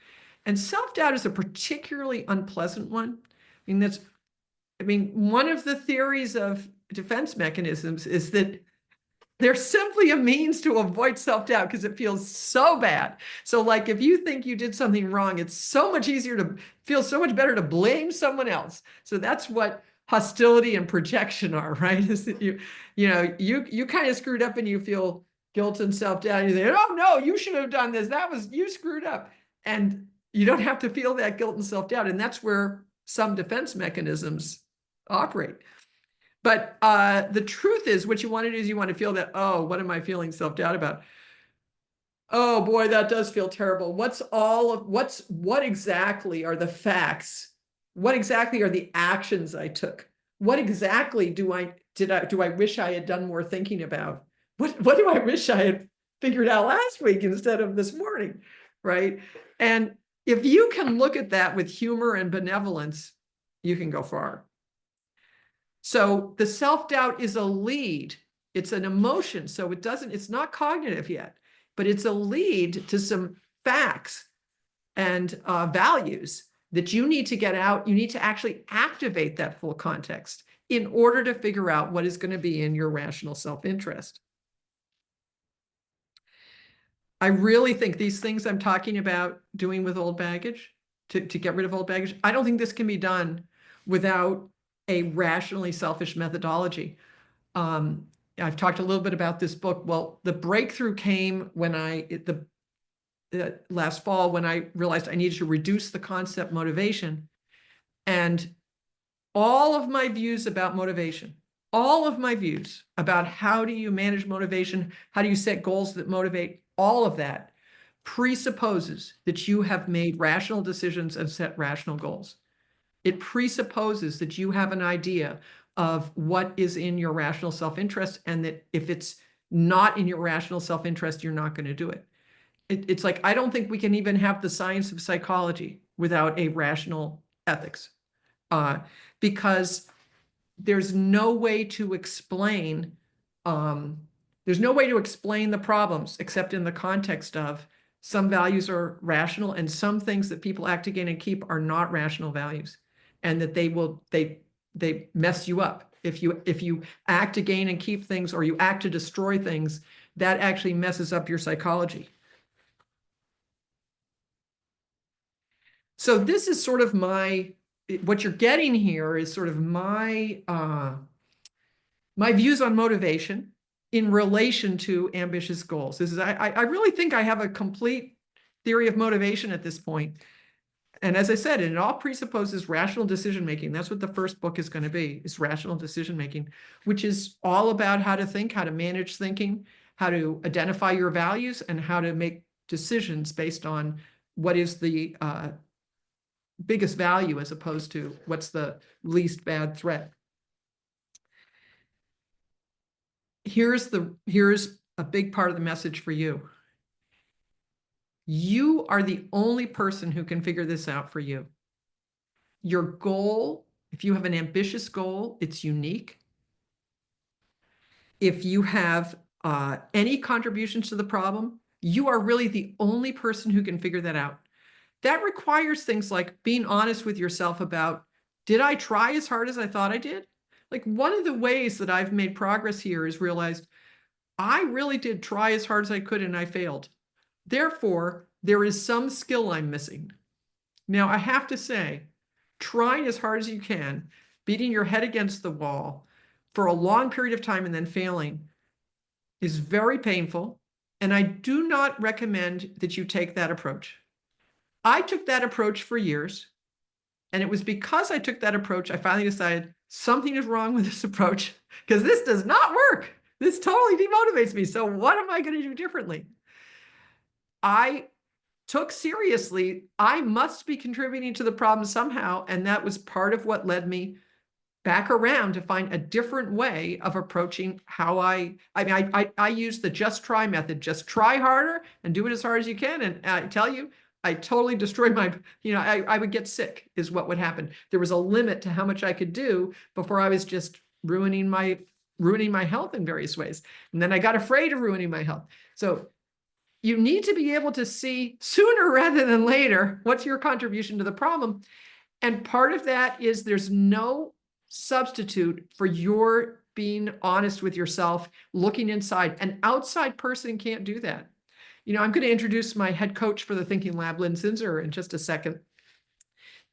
And self-doubt is a particularly unpleasant one. One of the theories of defense mechanisms is that they're simply a means to avoid self-doubt because it feels so bad. So like if you think you did something wrong, it's so much easier to feel so much better to blame someone else. So that's what hostility and projection are, right? Is that you kind of screwed up and you feel guilt and self-doubt. You say, oh no, you should have done this. You screwed up. And you don't have to feel that guilt and self-doubt. And that's where some defense mechanisms operate. But the truth is, what you want to do is you want to feel that, oh, what am I feeling self-doubt about? Oh boy, that does feel terrible. What exactly are the facts? What exactly are the actions I took? What exactly do I wish I had done more thinking about? What do I wish I had figured out last week instead of this morning? Right? And if you can look at that with humor and benevolence, you can go far. So the self-doubt is a lead. It's an emotion. So it's not cognitive yet, but it's a lead to some facts and values that you need to get out. You need to actually activate that full context in order to figure out what is going to be in your rational self-interest. I really think these things I'm talking about doing with old baggage, to get rid of old baggage, I don't think this can be done without a rationally selfish methodology. I've talked a little bit about this book. Well, the breakthrough came when last fall, when I realized I needed to reduce the concept motivation. And all of my views about motivation, all of my views about how do you manage motivation, how do you set goals that motivate, all of that presupposes that you have made rational decisions and set rational goals. It presupposes that you have an idea of what is in your rational self-interest, and that if it's not in your rational self-interest, you're not going to do it. It's like, I don't think we can even have the science of psychology without a rational ethics, because there's no way to explain the problems except in the context of some values are rational and some things that people act to gain and keep are not rational values, and that they mess you up. If you act to gain and keep things, or you act to destroy things, that actually messes up your psychology. So this is sort of what you're getting here is sort of my my views on motivation in relation to ambitious goals. This is, I really think I have a complete theory of motivation at this point. And as I said, it all presupposes rational decision making. That's what the first book is going to be, is rational decision making, which is all about how to think, how to manage thinking, how to identify your values, and how to make decisions based on what is the biggest value as opposed to what's the least bad threat. Here's a big part of the message for you. You are the only person who can figure this out for you. Your goal, if you have an ambitious goal, it's unique. If you have any contributions to the problem, you are really the only person who can figure that out. That requires things like being honest with yourself about, did I try as hard as I thought I did? Like, one of the ways that I've made progress here is realized I really did try as hard as I could and I failed. Therefore, there is some skill I'm missing. Now, I have to say, trying as hard as you can, beating your head against the wall for a long period of time and then failing is very painful. And I do not recommend that you take that approach. I took that approach for years. And it was because I took that approach, I finally decided something is wrong with this approach, because this does not work. This totally demotivates me. So what am I going to do differently? I took seriously, I must be contributing to the problem somehow. And that was part of what led me back around to find a different way of approaching how I use the just try method. Just try harder and do it as hard as you can. And I tell you, I totally destroyed my, I would get sick is what would happen. There was a limit to how much I could do before I was just ruining my health in various ways. And then I got afraid of ruining my health. So you need to be able to see sooner rather than later what's your contribution to the problem. And part of that is there's no substitute for your being honest with yourself, looking inside. An outside person can't do that. I'm going to introduce my head coach for the Thinking Lab, Lynn Sinzer, in just a second.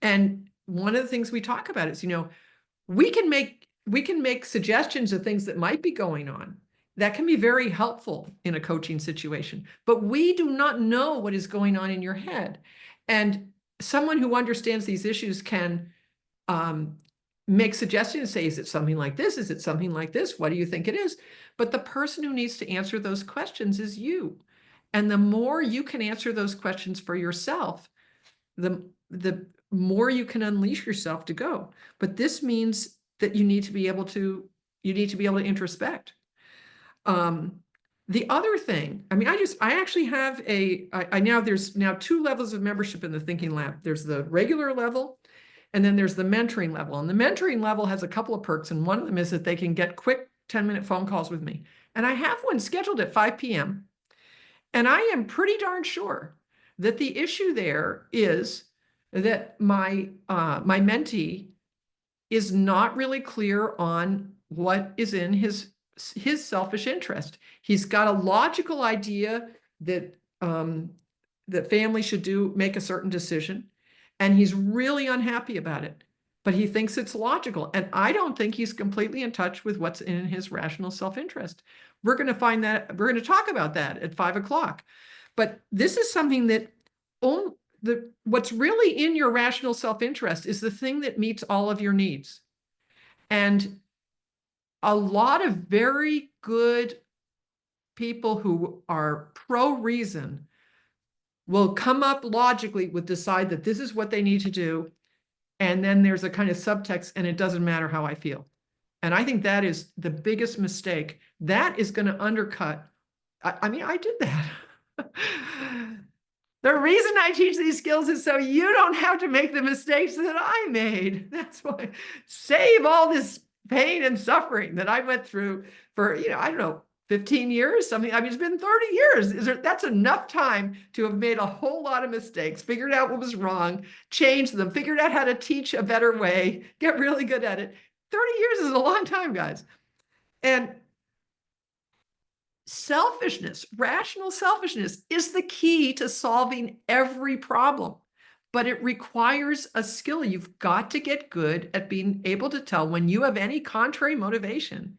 And one of the things we talk about is, we can make suggestions of things that might be going on. That can be very helpful in a coaching situation, but we do not know what is going on in your head. And someone who understands these issues can make suggestions and say, is it something like this? Is it something like this? What do you think it is? But the person who needs to answer those questions is you. And the more you can answer those questions for yourself, the more you can unleash yourself to go. But this means that you need to be able to introspect. The other thing, I actually have there's now 2 levels of membership in the Thinking Lab. There's the regular level, and then there's the mentoring level. And the mentoring level has a couple of perks, and one of them is that they can get quick 10-minute phone calls with me. And I have one scheduled at 5 p.m. And I am pretty darn sure that the issue there is that my mentee is not really clear on what is in his selfish interest. He's got a logical idea that that family should make a certain decision, and he's really unhappy about it, but he thinks it's logical. And I don't think he's completely in touch with what's in his rational self-interest. We're going to talk about that at 5 o'clock. But this is something that what's really in your rational self-interest is the thing that meets all of your needs. And a lot of very good people who are pro-reason will come up logically with decide that this is what they need to do. And then there's a kind of subtext, and it doesn't matter how I feel. And I think that is the biggest mistake. That is going to undercut. I did that. The reason I teach these skills is so you don't have to make the mistakes that I made. That's why. Save all this pain and suffering that I went through for, 15 years, something. It's been 30 years. That's enough time to have made a whole lot of mistakes, figured out what was wrong, changed them, figured out how to teach a better way, get really good at it. 30 years is a long time, guys. And rational selfishness is the key to solving every problem, but it requires a skill. You've got to get good at being able to tell when you have any contrary motivation.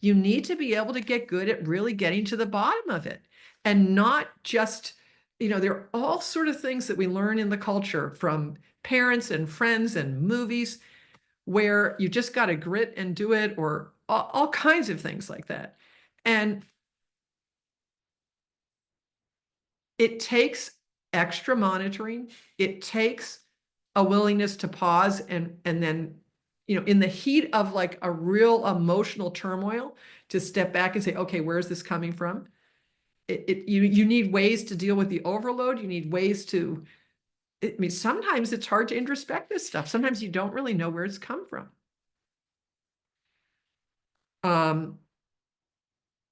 You need to be able to get good at really getting to the bottom of it and not just, there are all sort of things that we learn in the culture from parents and friends and movies where you just got to grit and do it, or all kinds of things like that. And it takes extra monitoring. It takes a willingness to pause and then, in the heat of like a real emotional turmoil, to step back and say, okay, where is this coming from? You need ways to deal with the overload. You need ways to, sometimes it's hard to introspect this stuff. Sometimes you don't really know where it's come from.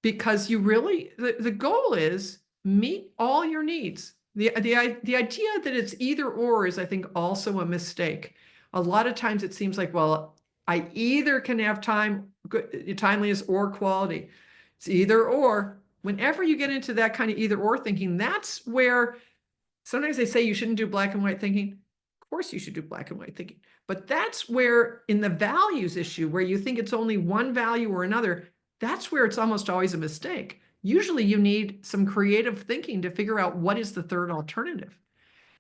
Because you really, the goal is meet all your needs. The idea that it's either or is, I think, also a mistake. A lot of times it seems like, well, I either can have timeliness or quality. It's either or. Whenever you get into that kind of either or thinking, that's where sometimes they say you shouldn't do black and white thinking. Of course you should do black and white thinking. But that's where, in the values issue, where you think it's only one value or another, that's where it's almost always a mistake. Usually you need some creative thinking to figure out what is the third alternative.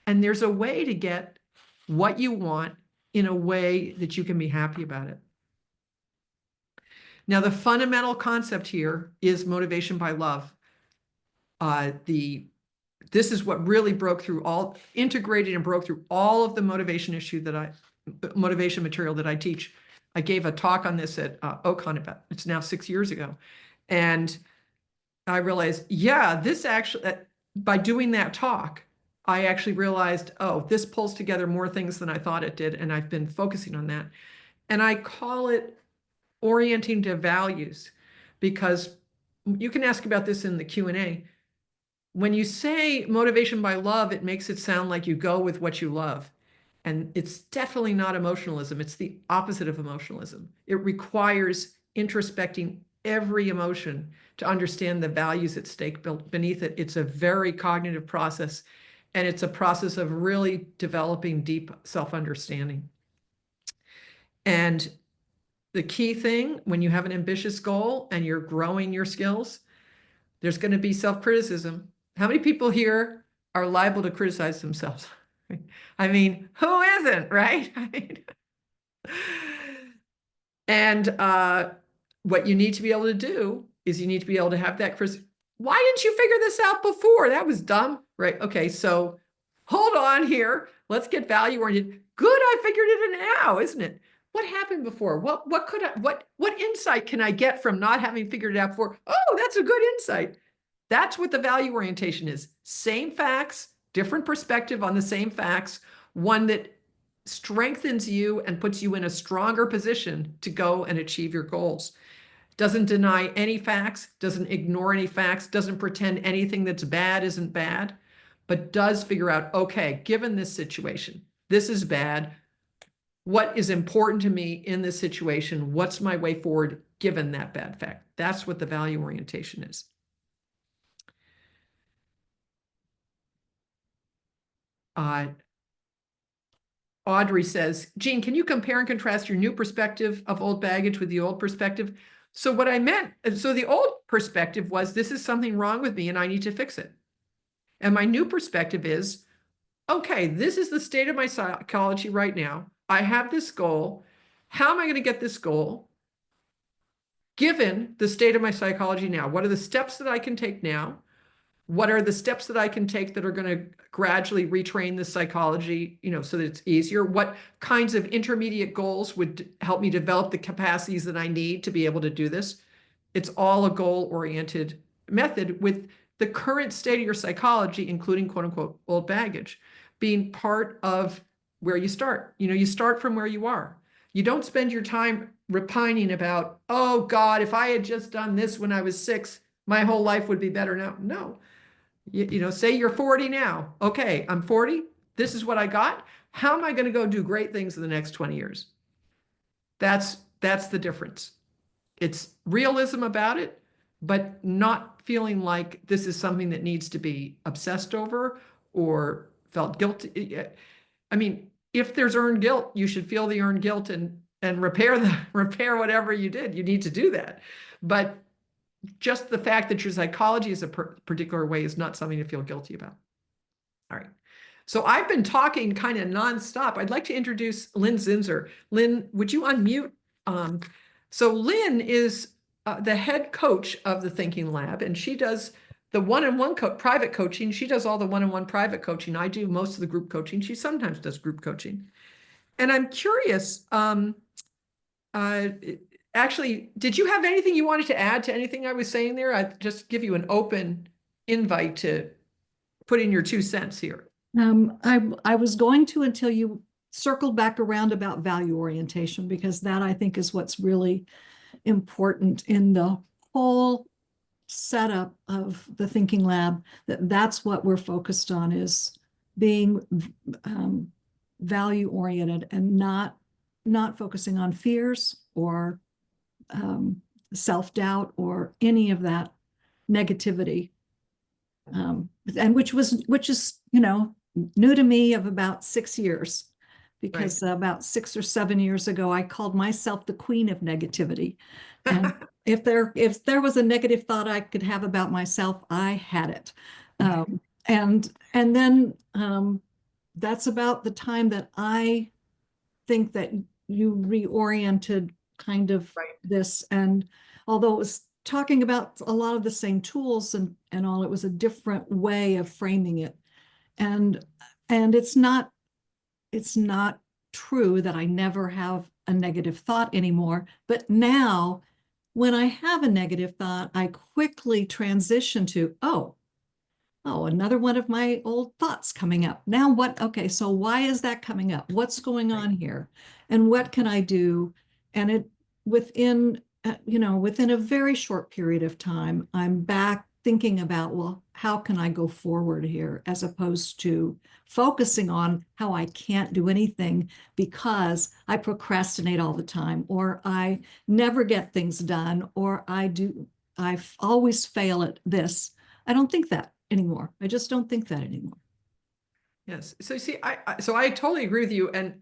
And there's a way to get what you want in a way that you can be happy about it. Now, the fundamental concept here is motivation by love. This is what really integrated and broke through all of the motivation material that I teach. I gave a talk on this at Ocon it's now 6 years ago. And I realized, this actually, by doing that talk, I actually realized, oh, this pulls together more things than I thought it did. And I've been focusing on that. And I call it orienting to values, because you can ask about this in the Q&A. When you say motivation by love, it makes it sound like you go with what you love. And it's definitely not emotionalism. It's the opposite of emotionalism. It requires introspecting every emotion to understand the values at stake built beneath it. It's a very cognitive process, and it's a process of really developing deep self-understanding. And the key thing when you have an ambitious goal and you're growing your skills, there's going to be self-criticism. How many people here are liable to criticize themselves? I mean, who isn't, right? And what you need to be able to do is you need to be able to have that criticism. Why didn't you figure this out before? That was dumb, right? Okay, so hold on here. Let's get value oriented. Good, I figured it now, isn't it? What happened before? What insight can I get from not having figured it out before? Oh, that's a good insight. That's what the value orientation is. Same facts, different perspective on the same facts, one that strengthens you and puts you in a stronger position to go and achieve your goals. Doesn't deny any facts, doesn't ignore any facts, doesn't pretend anything that's bad isn't bad, but does figure out, okay, given this situation, this is bad. What is important to me in this situation? What's my way forward given that bad fact? That's what the value orientation is. Audrey says, Jean, can you compare and contrast your new perspective of old baggage with the old perspective? So what I meant, so the old perspective was, this is something wrong with me and I need to fix it. And my new perspective is, okay, this is the state of my psychology right now. I have this goal. How am I going to get this goal? Given the state of my psychology now, what are the steps that I can take now? What are the steps that I can take that are going to gradually retrain the psychology, so that it's easier? What kinds of intermediate goals would help me develop the capacities that I need to be able to do this? It's all a goal-oriented method with the current state of your psychology, including quote unquote old baggage, being part of where you start. You start from where you are. You don't spend your time repining about, oh God, if I had just done this when I was 6, my whole life would be better now. No. Say you're 40 now. Okay, I'm 40. This is what I got. How am I going to go do great things in the next 20 years? That's the difference. It's realism about it, but not feeling like this is something that needs to be obsessed over or felt guilty. I mean, if there's earned guilt, you should feel the earned guilt and and repair whatever you did. You need to do that. But just the fact that your psychology is a particular way is not something to feel guilty about. All right. So I've been talking kind of nonstop. I'd like to introduce Lynn Zinser. Lynn, would you unmute? So Lynn is the head coach of the Thinking Lab, and she does the one-on-one private coaching. She does all the one-on-one private coaching. I do most of the group coaching. She sometimes does group coaching. And I'm curious, actually, did you have anything you wanted to add to anything I was saying there? I'd just give you an open invite to put in your 2 cents here. I was going to until you circled back around about value orientation, because that I think is what's really important in the whole setup of the Thinking Lab. That's what we're focused on, is being value oriented and not focusing on fears or self-doubt or any of that negativity. And which is, new to me of about 6 years, because about 6 or 7 years ago, I called myself the queen of negativity. And if there was a negative thought I could have about myself, I had it. And then that's about the time that I think that you reoriented kind of this. And although it was talking about a lot of the same tools and all, it was a different way of framing it. And it's not true that I never have a negative thought anymore. But now when I have a negative thought, I quickly transition to, oh, another one of my old thoughts coming up. Now what? Okay, so why is that coming up? What's going on here? And what can I do? And it within a very short period of time, I'm back thinking about, well, how can I go forward here, as opposed to focusing on how I can't do anything because I procrastinate all the time, or I never get things done, or I always fail at this. I don't think that anymore. I just don't think that anymore. Yes. So you see, I totally agree with you. And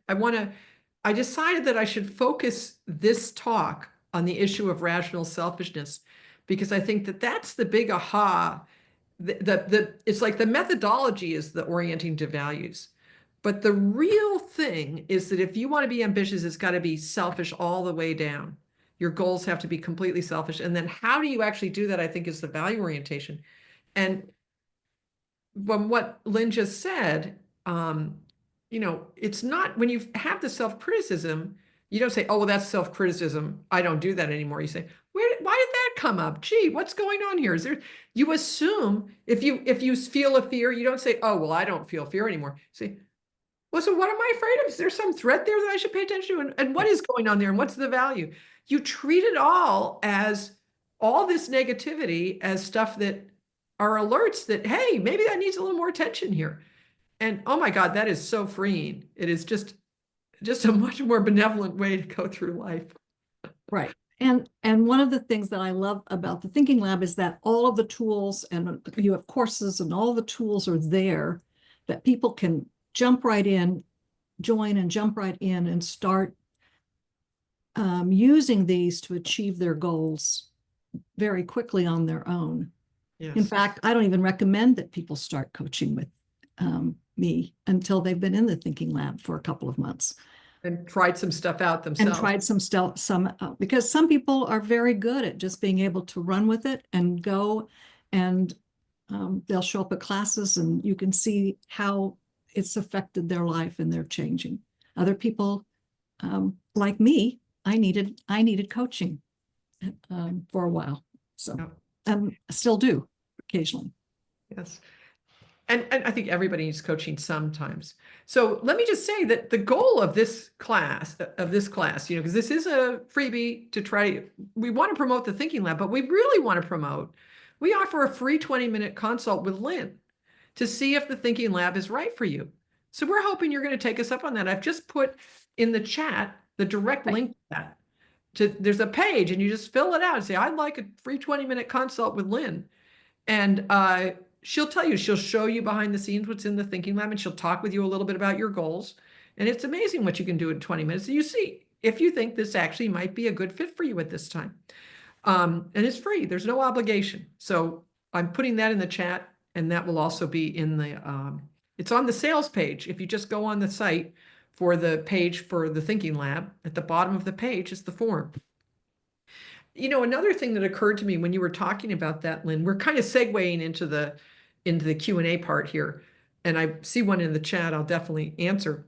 I decided that I should focus this talk on the issue of rational selfishness, because I think that that's the big aha. It's like the methodology is the orienting to values. But the real thing is that if you want to be ambitious, it's got to be selfish all the way down. Your goals have to be completely selfish. And then how do you actually do that, I think, is the value orientation. And from what Lynn just said, it's not, when you have the self-criticism, you don't say, oh, well, that's self-criticism, I don't do that anymore. You say, why did that come up? Gee, what's going on here? You assume if you feel a fear, you don't say, oh, well, I don't feel fear anymore. You say, well, so what am I afraid of? Is there some threat there that I should pay attention to? And what is going on there? And what's the value? You treat it all this negativity as stuff that are alerts that, hey, maybe that needs a little more attention here. And oh my God, that is so freeing. It is just a much more benevolent way to go through life. Right. And one of the things that I love about the Thinking Lab is that all of the tools, and you have courses, and all the tools are there that people can jump right in, join and jump right in and start using these to achieve their goals very quickly on their own. Yes. In fact, I don't even recommend that people start coaching with me until they've been in the Thinking Lab for a couple of months. And tried some stuff out themselves. And tried some stuff, because some people are very good at just being able to run with it and go, and they'll show up at classes and you can see how it's affected their life and they're changing. Other people, like me, I needed coaching for a while. So, still do occasionally. Yes. And I think everybody needs coaching sometimes. So let me just say that the goal of this class, because this is a freebie to try, we want to promote the Thinking Lab, but we really want to we offer a free 20-minute consult with Lynn to see if the Thinking Lab is right for you. So we're hoping you're going to take us up on that. I've just put in the chat the direct link to that. There's a page and you just fill it out and say, I'd like a free 20-minute consult with Lynn. And she'll tell you, she'll show you behind the scenes what's in the Thinking Lab, and she'll talk with you a little bit about your goals. And it's amazing what you can do in 20 minutes. You see, if you think this actually might be a good fit for you at this time. And it's free, there's no obligation. So I'm putting that in the chat, and that will also be in the, it's on the sales page. If you just go on the site for the page for the Thinking Lab, at the bottom of the page is the form. You know, another thing that occurred to me when you were talking about that, Lynn, we're kind of segueing into the Q&A part here, and I see one in the chat I'll definitely answer.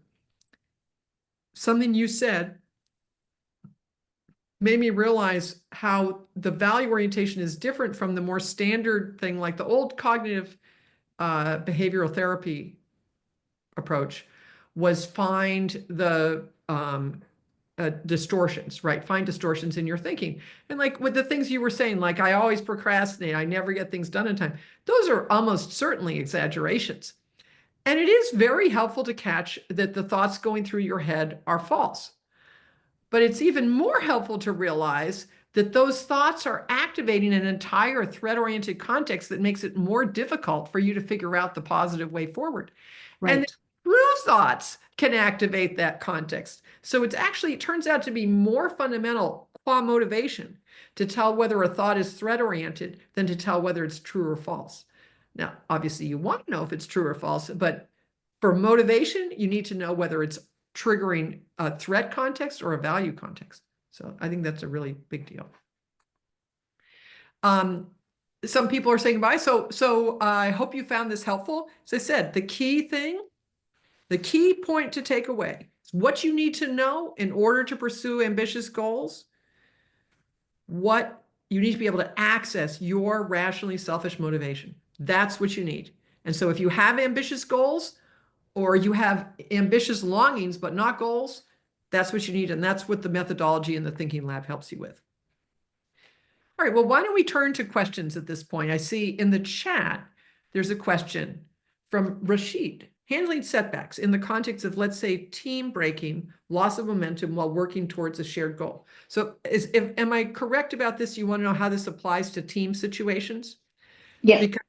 Something you said made me realize how the value orientation is different from the more standard thing, like the old cognitive behavioral therapy approach was find the distortions, right? Find distortions in your thinking. And like with the things you were saying, like I always procrastinate, I never get things done in time. Those are almost certainly exaggerations. And it is very helpful to catch that the thoughts going through your head are false. But it's even more helpful to realize that those thoughts are activating an entire threat-oriented context that makes it more difficult for you to figure out the positive way forward. And Right. true thoughts can activate that context. So it's actually, it turns out to be more fundamental qua motivation to tell whether a thought is threat-oriented than to tell whether it's true or false. Now, obviously, you want to know if it's true or false, but for motivation, you need to know whether it's triggering a threat context or a value context. So I think that's a really big deal. Some people are saying bye. So I hope you found this helpful. As I said, the key point to take away is what you need to know in order to pursue ambitious goals, what you need to be able to access your rationally selfish motivation. That's what you need. And so if you have ambitious goals, or you have ambitious longings but not goals, that's what you need. And that's what the methodology in the Thinking Lab helps you with. All right, well, why don't we turn to questions at this point? I see in the chat, there's a question from Rashid. Handling setbacks in the context of, let's say, team breaking, loss of momentum while working towards a shared goal. So am I correct about this? You want to know how this applies to team situations? Yes. Because,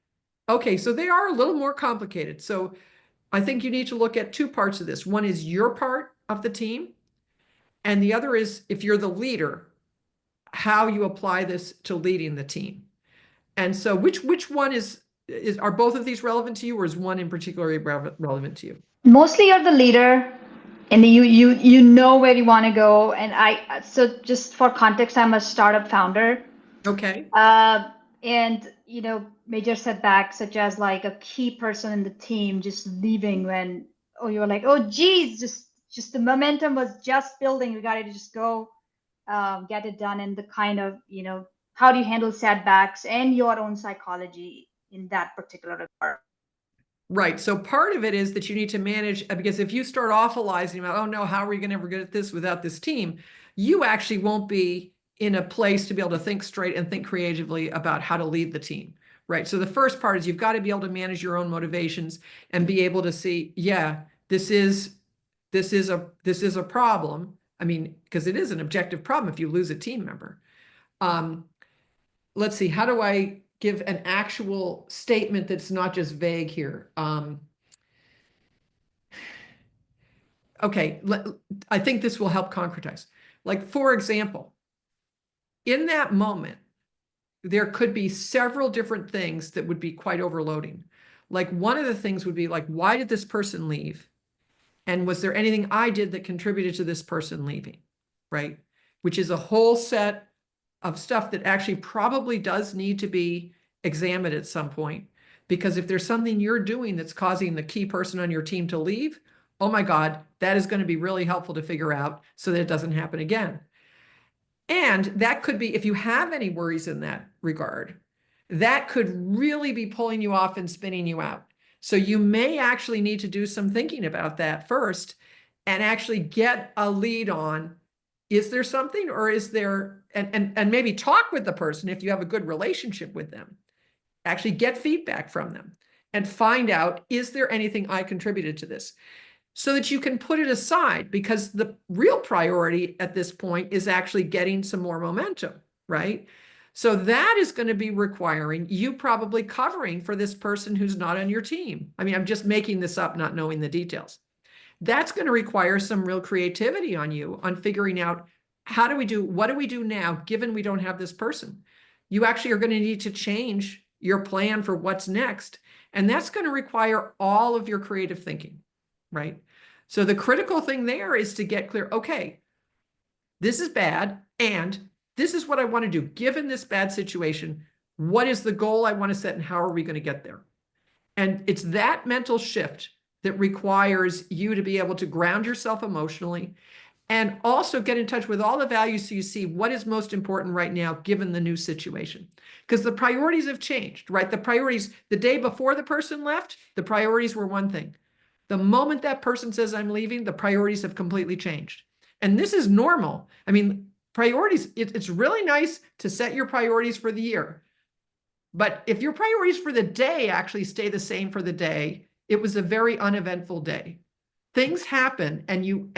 okay, so they are a little more complicated. So I think you need to look at two parts of this. One is your part of the team, and the other is, if you're the leader, how you apply this to leading the team. And so which one are both of these relevant to you, or is one in particular relevant to you? Mostly you're the leader and you know where you want to go. And so just for context, I'm a startup founder. Okay. And major setbacks such as like a key person in the team just leaving when, you're like, oh geez, just the momentum was just building. We got to just go get it done. And the kind of, how do you handle setbacks and your own psychology in that particular regard? Right. So part of it is that you need to manage, because if you start awfulizing about, oh no, how are we going to ever get at this without this team? You actually won't be in a place to be able to think straight and think creatively about how to lead the team. Right. So the first part is you've got to be able to manage your own motivations and be able to see, yeah, this is a problem. I mean, because it is an objective problem if you lose a team member. Let's see, how do I give an actual statement that's not just vague here? Okay, I think this will help concretize. Like, for example, in that moment, there could be several different things that would be quite overloading. Like, one of the things would be like, why did this person leave? And was there anything I did that contributed to this person leaving, right? Which is a whole set of stuff that actually probably does need to be examined at some point. Because if there's something you're doing that's causing the key person on your team to leave, oh my God, that is going to be really helpful to figure out so that it doesn't happen again. And that could be, if you have any worries in that regard, that could really be pulling you off and spinning you out. So you may actually need to do some thinking about that first and actually get a lead on, is there something, or is there, and maybe talk with the person if you have a good relationship with them, actually get feedback from them and find out, is there anything I contributed to this? So that you can put it aside, because the real priority at this point is actually getting some more momentum, right? So that is going to be requiring you probably covering for this person who's not on your team. I mean, I'm just making this up, not knowing the details. That's going to require some real creativity on you on figuring out what do we do now, given we don't have this person? You actually are going to need to change your plan for what's next. And that's going to require all of your creative thinking, right? So the critical thing there is to get clear, okay, this is bad, and this is what I want to do. Given this bad situation, what is the goal I want to set, and how are we going to get there? And it's that mental shift that requires you to be able to ground yourself emotionally and also get in touch with all the values so you see what is most important right now, given the new situation. Because the priorities have changed, right? The priorities, the day before the person left, the priorities were one thing. The moment that person says, I'm leaving, the priorities have completely changed. And this is normal. I mean, priorities, it's really nice to set your priorities for the year. But if your priorities for the day actually stay the same for the day, it was a very uneventful day. Things happen, and you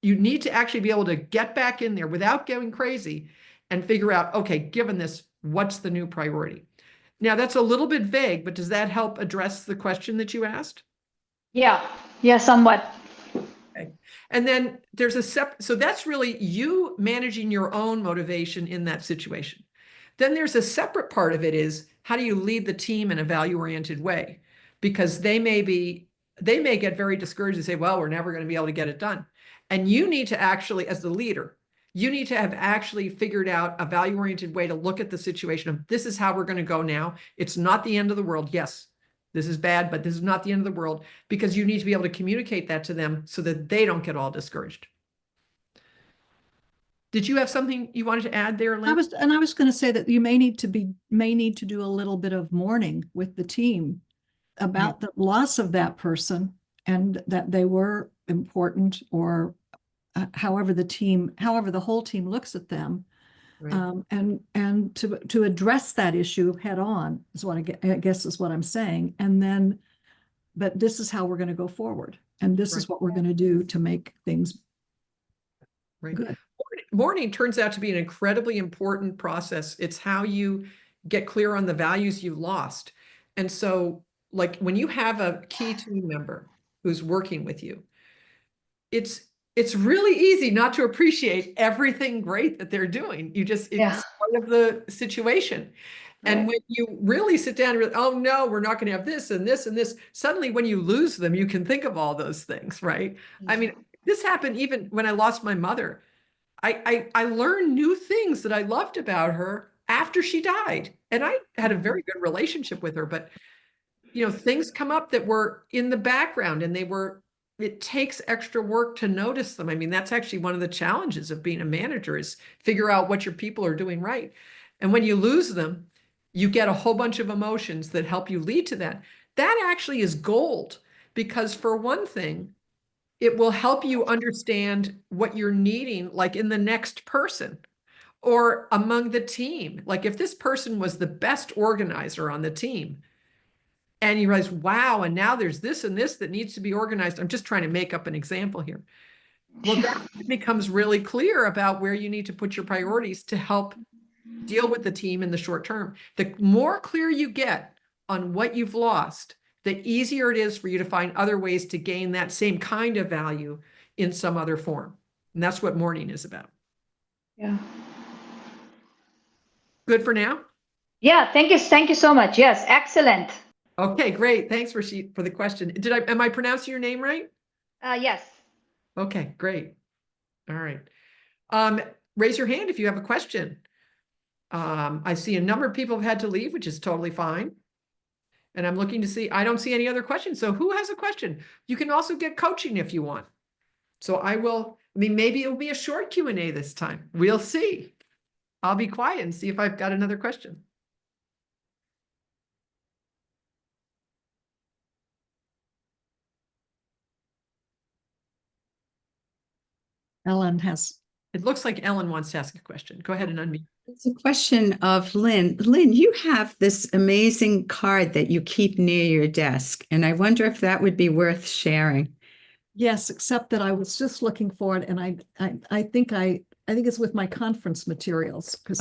need to actually be able to get back in there without going crazy and figure out, okay, given this, what's the new priority? Now, that's a little bit vague, but does that help address the question that you asked? Yeah, somewhat. Okay. And then there's so that's really you managing your own motivation in that situation. Then there's a separate part of it is, how do you lead the team in a value-oriented way? Because they may get very discouraged and say, well, we're never going to be able to get it done. And you need to actually, as the leader, you need to have actually figured out a value-oriented way to look at the situation of, this is how we're going to go now. It's not the end of the world. Yes, this is bad, but this is not the end of the world, because you need to be able to communicate that to them so that they don't get all discouraged. Did you have something you wanted to add there, Lynn? I was going to say that you may need to do a little bit of mourning with the team about the loss of that person, and that they were important, or however the whole team looks at them. Right. And to address that issue head on is what I guess is what I'm saying. And then, but this is how we're going to go forward, and this is what we're going to do to make things good. Mourning turns out to be an incredibly important process. It's how you get clear on the values you lost. And so, like, when you have a key team member who's working with you, it's really easy not to appreciate everything great that they're doing. It's part of the situation. And when you really sit down and oh no, we're not going to have this and this and this, suddenly when you lose them, you can think of all those things, right? I mean, this happened even when I lost my mother. I learned new things that I loved about her after she died. And I had a very good relationship with her, but things come up that were in the background, and it takes extra work to notice them. I mean, that's actually one of the challenges of being a manager, is figure out what your people are doing right. And when you lose them, you get a whole bunch of emotions that help you lead to that. That actually is gold, because for one thing, it will help you understand what you're needing, like in the next person or among the team. Like if this person was the best organizer on the team, and you realize, wow, and now there's this and this that needs to be organized. I'm just trying to make up an example here. Well, that becomes really clear about where you need to put your priorities to help deal with the team in the short term. The more clear you get on what you've lost, the easier it is for you to find other ways to gain that same kind of value in some other form. And that's what mourning is about. Yeah. Good for now? Yeah, thank you so much. Yes, excellent. Okay, great. Thanks for the question. Am I pronouncing your name right? Yes. Okay, great. All right. Raise your hand if you have a question. I see a number of people have had to leave, which is totally fine. And I'm looking to see, I don't see any other questions. So who has a question? You can also get coaching if you want. So maybe it'll be a short Q&A this time. We'll see. I'll be quiet and see if I've got another question. Ellen has. It looks like Ellen wants to ask a question. Go ahead and unmute. It's a question of Lynn. Lynn, you have this amazing card that you keep near your desk, and I wonder if that would be worth sharing. Yes, except that I was just looking for it, and I think it's with my conference materials, because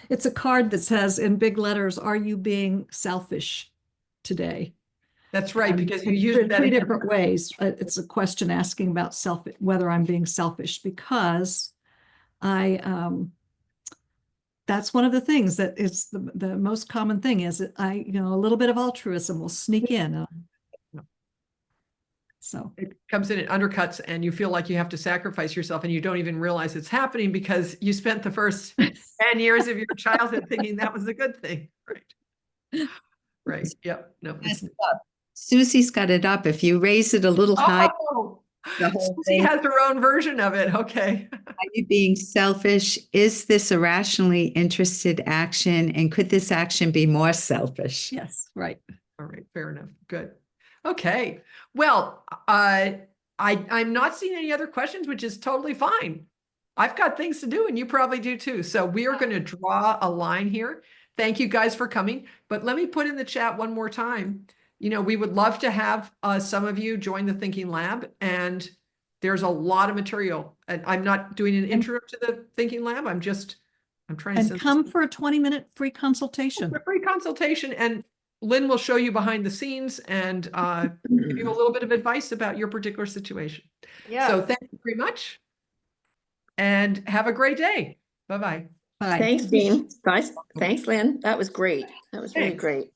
it's a card that says in big letters, "Are you being selfish today?" That's right, because you It's used in that three in your- different ways. It's a question asking about whether I'm being selfish, because that's one of the things that is the most common thing is that a little bit of altruism will sneak in. So it comes in, it undercuts, and you feel like you have to sacrifice yourself, and you don't even realize it's happening because you spent the first 10 years of your childhood thinking that was a good thing. Right. Right. Yep. No. It's up. Susie's got it up. If you raise it a little high, Oh, the whole Susie thing. has her own version of it. Okay. Are you being selfish? Is this a rationally interested action? And could this action be more selfish? yes, right. All right. Fair enough. Good. Okay. Well, I'm not seeing any other questions, which is totally fine. I've got things to do, and you probably do too. So we are going to draw a line here. Thank you guys for coming. But let me put in the chat one more time. We would love to have some of you join the Thinking Lab, and there's a lot of material. And I'm not doing an intro to the Thinking Lab. I'm trying to come for a 20-minute free consultation. a free consultation, and Lynn will show you behind the scenes and give you a little bit of advice about your particular situation. Yeah. So thank you very much, and have a great day. Bye-bye. Bye. Thanks, Dean. Guys, thanks, Lynn. That was great. That was really Thanks. great.